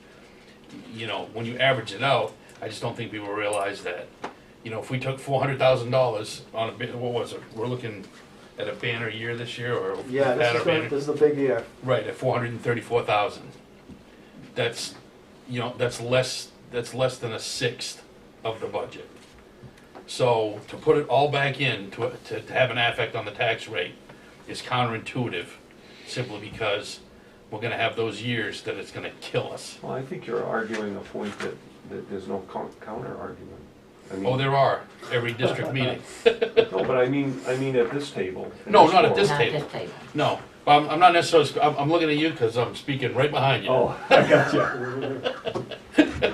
you know, when you average it out, I just don't think people realize that, you know, if we took $400,000 on a bit, what was it? We're looking at a banner year this year, or Yeah, had a banner. this is a big year. Right, at 434,000. That's, you know, that's less than a sixth of the budget. So to put it all back in to have an effect on the tax rate is counterintuitive, simply because we're gonna have those years that it's gonna kill us. Well, I think you're arguing a point that there's no counter argument. I mean, Oh, there are, every district meeting. no, but I mean at this table. No, not at this Not table. this table. No, I'm not necessarily, I'm looking at you because I'm speaking right behind you. Oh, I got you.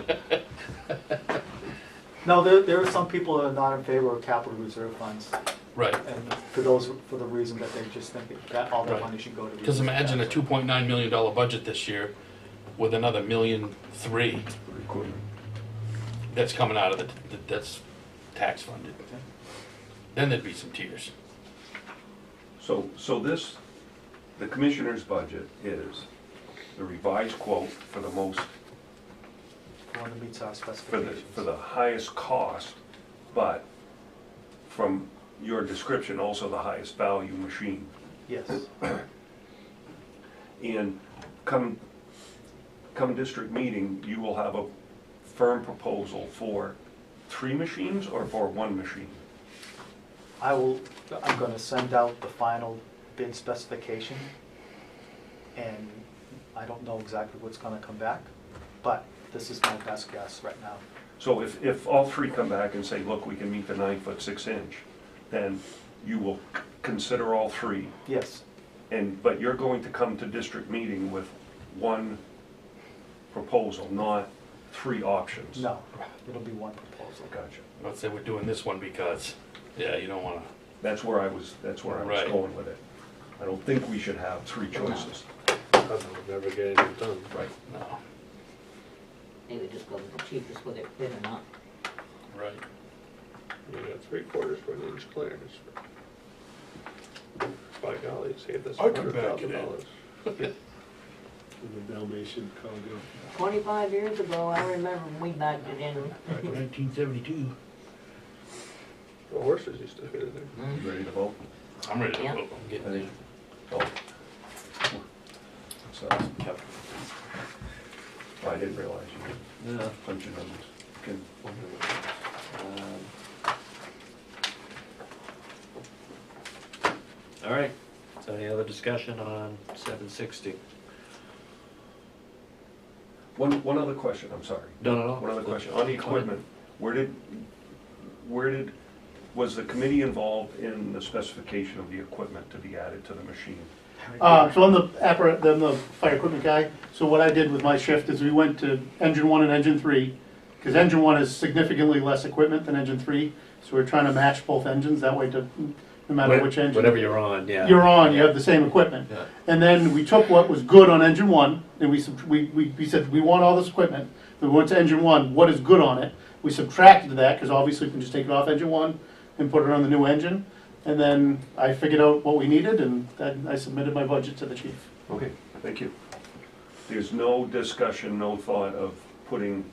No, there are some people that are not in favor of capital reserve funds, Right, and for the reason that they just think that all their Right. money should go to. because imagine a $2.9 million budget this year with another $1.3 million that's coming out of that's tax funded. Then there'd be some tears. So this, the commissioner's budget is the revised quote for the most, One that meets our for specifications. the highest cost, but from your description, also the highest value machine. Yes, And come district meeting, you will have a firm proposal for 3 machines or for 1 machine? I'm gonna send out the final bid specification, and I don't know exactly what's gonna come back, but this is my best guess right now. So if all 3 come back and say, look, we can meet the 9-foot 6-inch, then you will consider all 3. Yes, But you're going to come to district meeting with 1 proposal, not 3 options? no, it'll be one proposal. Gotcha. Let's say we're doing this one because, yeah, you don't wanna, That's where I was Right. going with it. I don't think we should have 3 choices. We'll never get anything done. Right. no, Maybe just go with the cheapest, whether it fit or not. right. You got 3/4 for an inch clearance. By golly, saved us I could back it in. $100,000. And the Dalmatian Congo. 25 years ago, I remember when we backed it in. 1972. The horses used to fit in there. Mm. Ready to vote? I'm ready to Yeah. vote, I'm getting there. Oh. So, I didn't realize you Yeah. punch your numbers. Can- All right, so any other discussion on 760? One other question, I'm sorry. No. One other question. On the equipment, was the committee involved in the specification of the equipment to be added to the machine? So I'm the fire equipment guy, so what I did with my shift is we went to engine 1 and engine 3, because engine 1 is significantly less equipment than engine 3, so we're trying to match both engines, that way to no matter which engine. Whatever you're on, yeah. You're on, you have the same equipment. Yeah. And then we took what was good on engine one, and we said, we want all this equipment, we went to engine one, what is good on it? We subtracted that, because obviously we can just take it off engine one and put it on the new engine. And then I figured out what we needed, and then I submitted my budget to the chief. Okay, thank you. There's no discussion, no thought of putting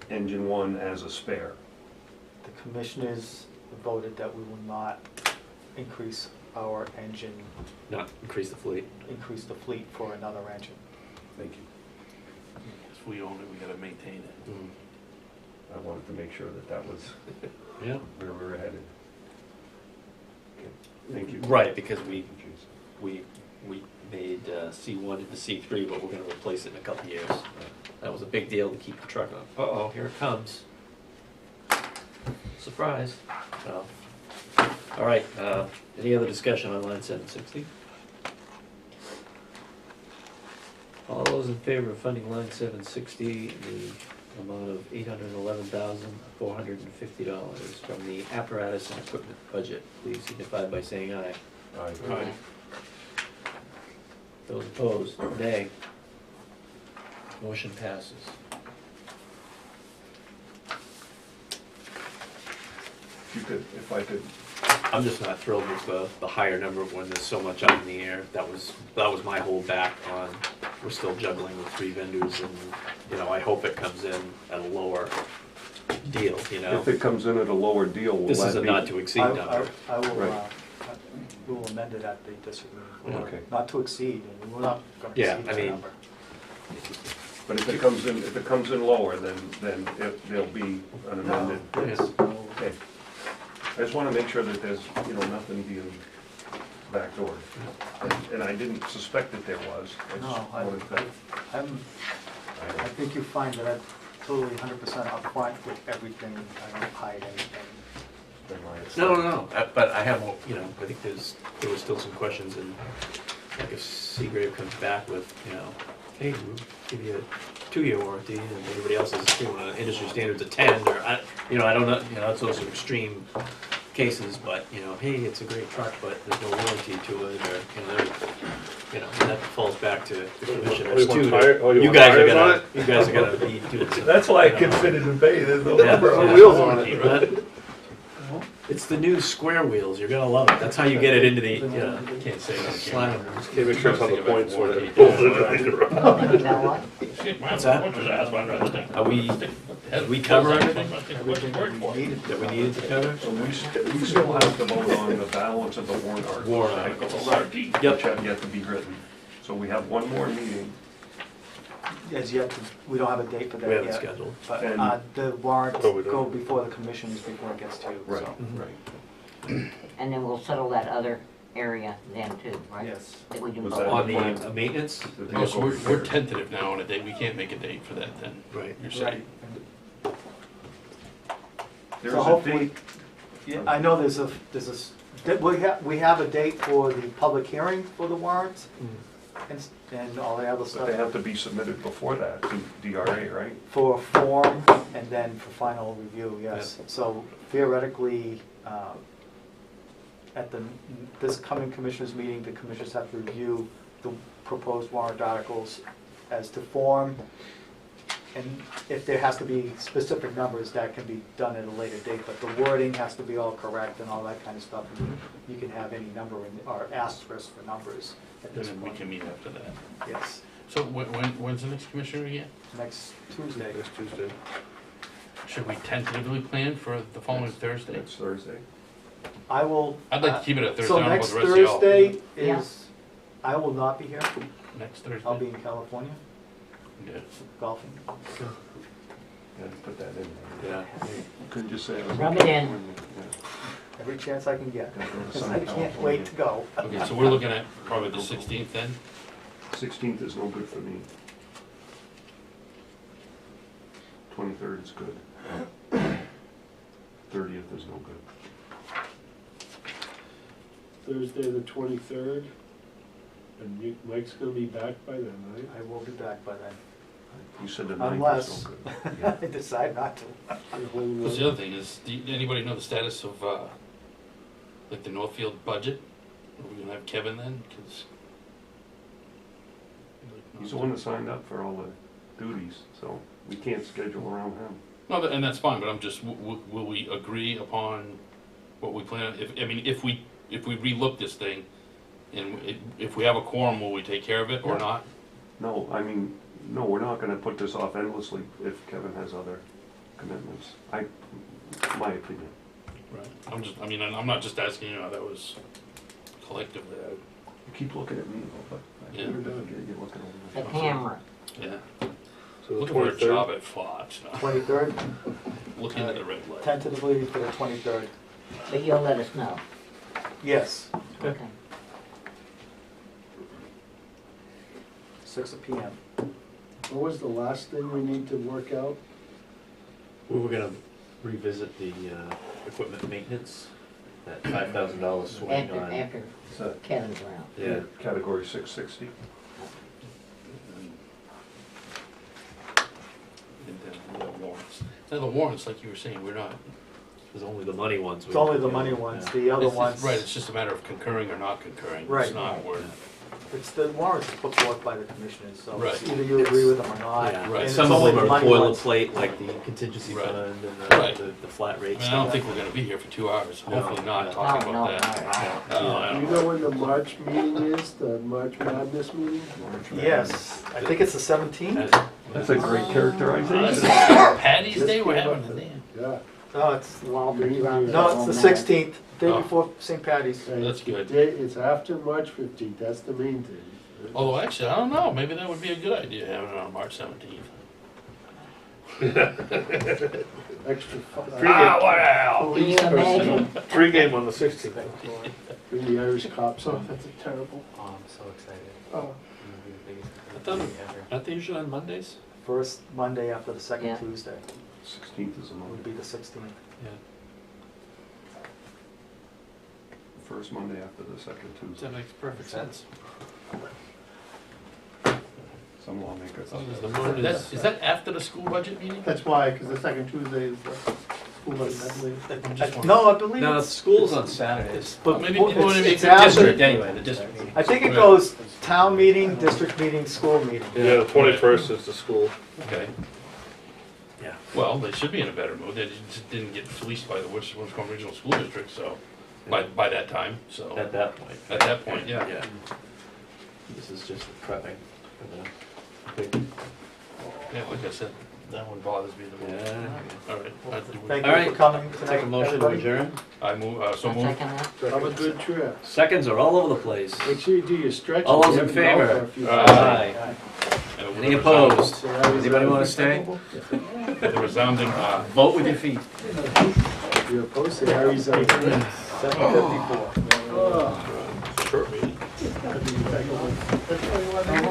engine one as a spare. The commissioners voted that we will not increase our engine, Not increase the fleet. increase the fleet for another engine. Thank you. If we own it, we gotta maintain it. Mm. I wanted to make sure that that was Yeah. where we were headed. Okay, thank you. Right, because we made C1 into C3, but we're gonna replace it in a couple years. That was a big deal to keep the truck on. Uh-oh, here it comes. Surprise. So, all right, any other discussion on line 760? All those in favor of funding line 760, the amount of $811,450 from the apparatus and equipment budget, please signify by saying aye. Aye. Those opposed, nay. Motion passes. If I could, I'm just not thrilled with the higher number when there's so much up in the air. That was my whole back on, we're still juggling with 3 vendors, and, you know, I hope it comes in at a lower deal, you know? if it comes in at a lower deal, will This is that a be? not to exceed number. I will, Right. we will amend it at the district meeting. Okay. Not to exceed, and we're not gonna Yeah, exceed I that mean- number. But if it comes in lower, then there'll be an amended. Yes. Okay. I just wanna make sure that there's, you know, nothing being backdoored. And I didn't suspect that there was. I just No, wanted to- I think you find that I'm totally 100% upfront with everything, I don't hide anything. No, but I have, you know, I think there was still some questions, and like if Seagrave comes back with, you know, hey, we'll give you a 2-year warranty, and everybody else is, you know, industry standards of 10, or, I don't know, you know, that's those are extreme cases, but, you know, hey, it's a great truck, but there's no warranty to it, or, you know, and that falls back to the commissioners want too. tire- oh, you You want guys are tires on gonna, it? you guys are gonna be doing some. That's why I you know, considered to pay, there's no Yeah, number on yeah. wheels on it. Right? It's the new square wheels, you're gonna love it, that's how you get it into the, you know, Can't say that. slime. Can't make sure it's on the points where it Warranty. pulls it. You know what? What's that? Are we cover everything Everything that we needed. that we needed to cover? So we still have to vote on the balance of the warrant articles. Warrant articles. Which Yep. have yet to be written. So we have one more meeting. As yet, we don't have a date for that We yet. haven't scheduled. But And- the warrants Oh, we don't. go before the commissioners before it gets to you, Right, so. right. And then we'll settle that other area then too, right? Yes. That we do Was both. that- On the maintenance? The Oh, so vehicle we're repair. tentative now on a date, we can't make a date for that then, Right. you're saying? There's So a hopefully, date, yeah, I know we have a date for the public hearing for the warrants and all the other but stuff. they have to be submitted before that to DRA, right? For form and then for final review, yes. So theoretically, at this coming commissioners meeting, the commissioners have to review the proposed warrant articles as to form. And if there has to be specific numbers, that can be done at a later date, but the wording has to be all correct and all that kind of stuff. And you can have any number or asterisk for numbers at And this then we point. can meet after that. Yes, So when's the next commissioner again? next Tuesday. Next Tuesday. Should we tentatively plan for the following Thursday? Next Thursday. I will. I'd like to keep it at Thursday, So I don't know about next the rest of y'all. Thursday Yeah. is, I will not be here. Next Thursday? I'll be in California Yeah. golfing. Yeah, put that in there. Yeah. Couldn't just say. Rub it in. Every chance I can get, Gotta go to because Southern I can't wait to go. Okay, so we're looking at probably the 16th then? 16th is no good for me. 23rd is good. 30th is no good. Thursday, the 23rd, and Mike's gonna be back by then, right? I will be back by then, You said the 9th unless is no good. I decide not to. You're holding Because on. the other thing is, anybody know the status of like the Northfield budget? Are we gonna have Kevin then? 'Cause He's the one that signed up for all the duties, so we can't schedule around him. No, and that's fine, but I'm just, will we agree upon what we plan, if we relook this thing, and if we have a quorum, will we take care of it or not? No, I mean, no, we're not gonna put this off endlessly if Kevin has other commitments. My opinion. Right. I'm not just asking, that was collectively, You keep looking at me, but I Yeah. you're looking The over. camera. yeah. So the Looking for a 23rd? job at Fox, no. 23rd, Looking at the red light. tentatively for the 23rd. But you'll let us know. Yes, Okay. 6 p.m. What was the last thing we need to work out? We were gonna revisit the equipment maintenance, that $5,000 swing on. After So, Kevin's around. Yeah, category 660. And then the warrants. Now the warrants, like you were saying, we're not. there's only the money ones. It's only the money ones, Yeah. the other It's just- ones. Right, it's just a matter of concurring or not concurring. Right. It's not where. It's the warrants put forth by the commissioners, so Right. it's either you agree with them or not. Yeah, And Right. it's some of only them the are money ones. boilerplate, like the contingency Right. fund and Right. the flat rate I stuff. don't think we're gonna be here for 2 hours, No. hopefully not No. talking No, about that. no. I Do don't you know when the March meeting is, the March Madness meeting? Yes, I think it's the 17th. That's a great characterization. Patty's Day, we're having it then. Yeah. No, it's, Walter, you No, no, it's the 16th, day Oh. before St. Patty's. And That's it's the good. day- It's after March 15th, that's the main thing. Although actually, I don't know, maybe that would be a good idea, having it on March 17th. Extra fun. Can you imagine? Pre-game on the 16th. Bring the Irish cops So on. that's a terrible. Oh, I'm so excited. Oh, I'm gonna be the biggest I thought thing ever. Aren't they usually on Mondays? First Monday after the second Yeah. Tuesday 16th is a would Monday. be the 16th. Yeah. First Monday after the second Tuesday. That makes perfect sense. Some lawmakers. As long as the moon is. Is that after the school budget meeting? that's why, because the second Tuesday is the school budget, I believe. I'm just wondering. No, I believe No, it's, school's on Saturdays. but Maybe well, people wanna it's- make it's it after- District, anyway, the district meeting. I think it Right. goes town meeting, district meeting, school meeting. Yeah, the 21st is the school. Okay. Yeah. Well, they should be in a better mood, they just didn't get fleeced by the Winscombe Regional School District, so, by that time, so. At that point. At that point, yeah. Yeah. This is just the prepping for the big. Yeah, like I said, that one bothers me the most. Yeah. All right. Thank All you right. for coming tonight, Take a motion to everybody. adjourn. I move, so I'll move. second that. Have a good trip. Seconds are all over the place. Make sure you do your stretching. All those You in haven't been out favor? for a few Aye. days. Aye. And a Any opposed? Say aye, Anybody aye. wanna stay? The resounding, Vote with your feet. If you're opposed, say aye, aye. 7:54. Oh. short meeting. That's why you want to-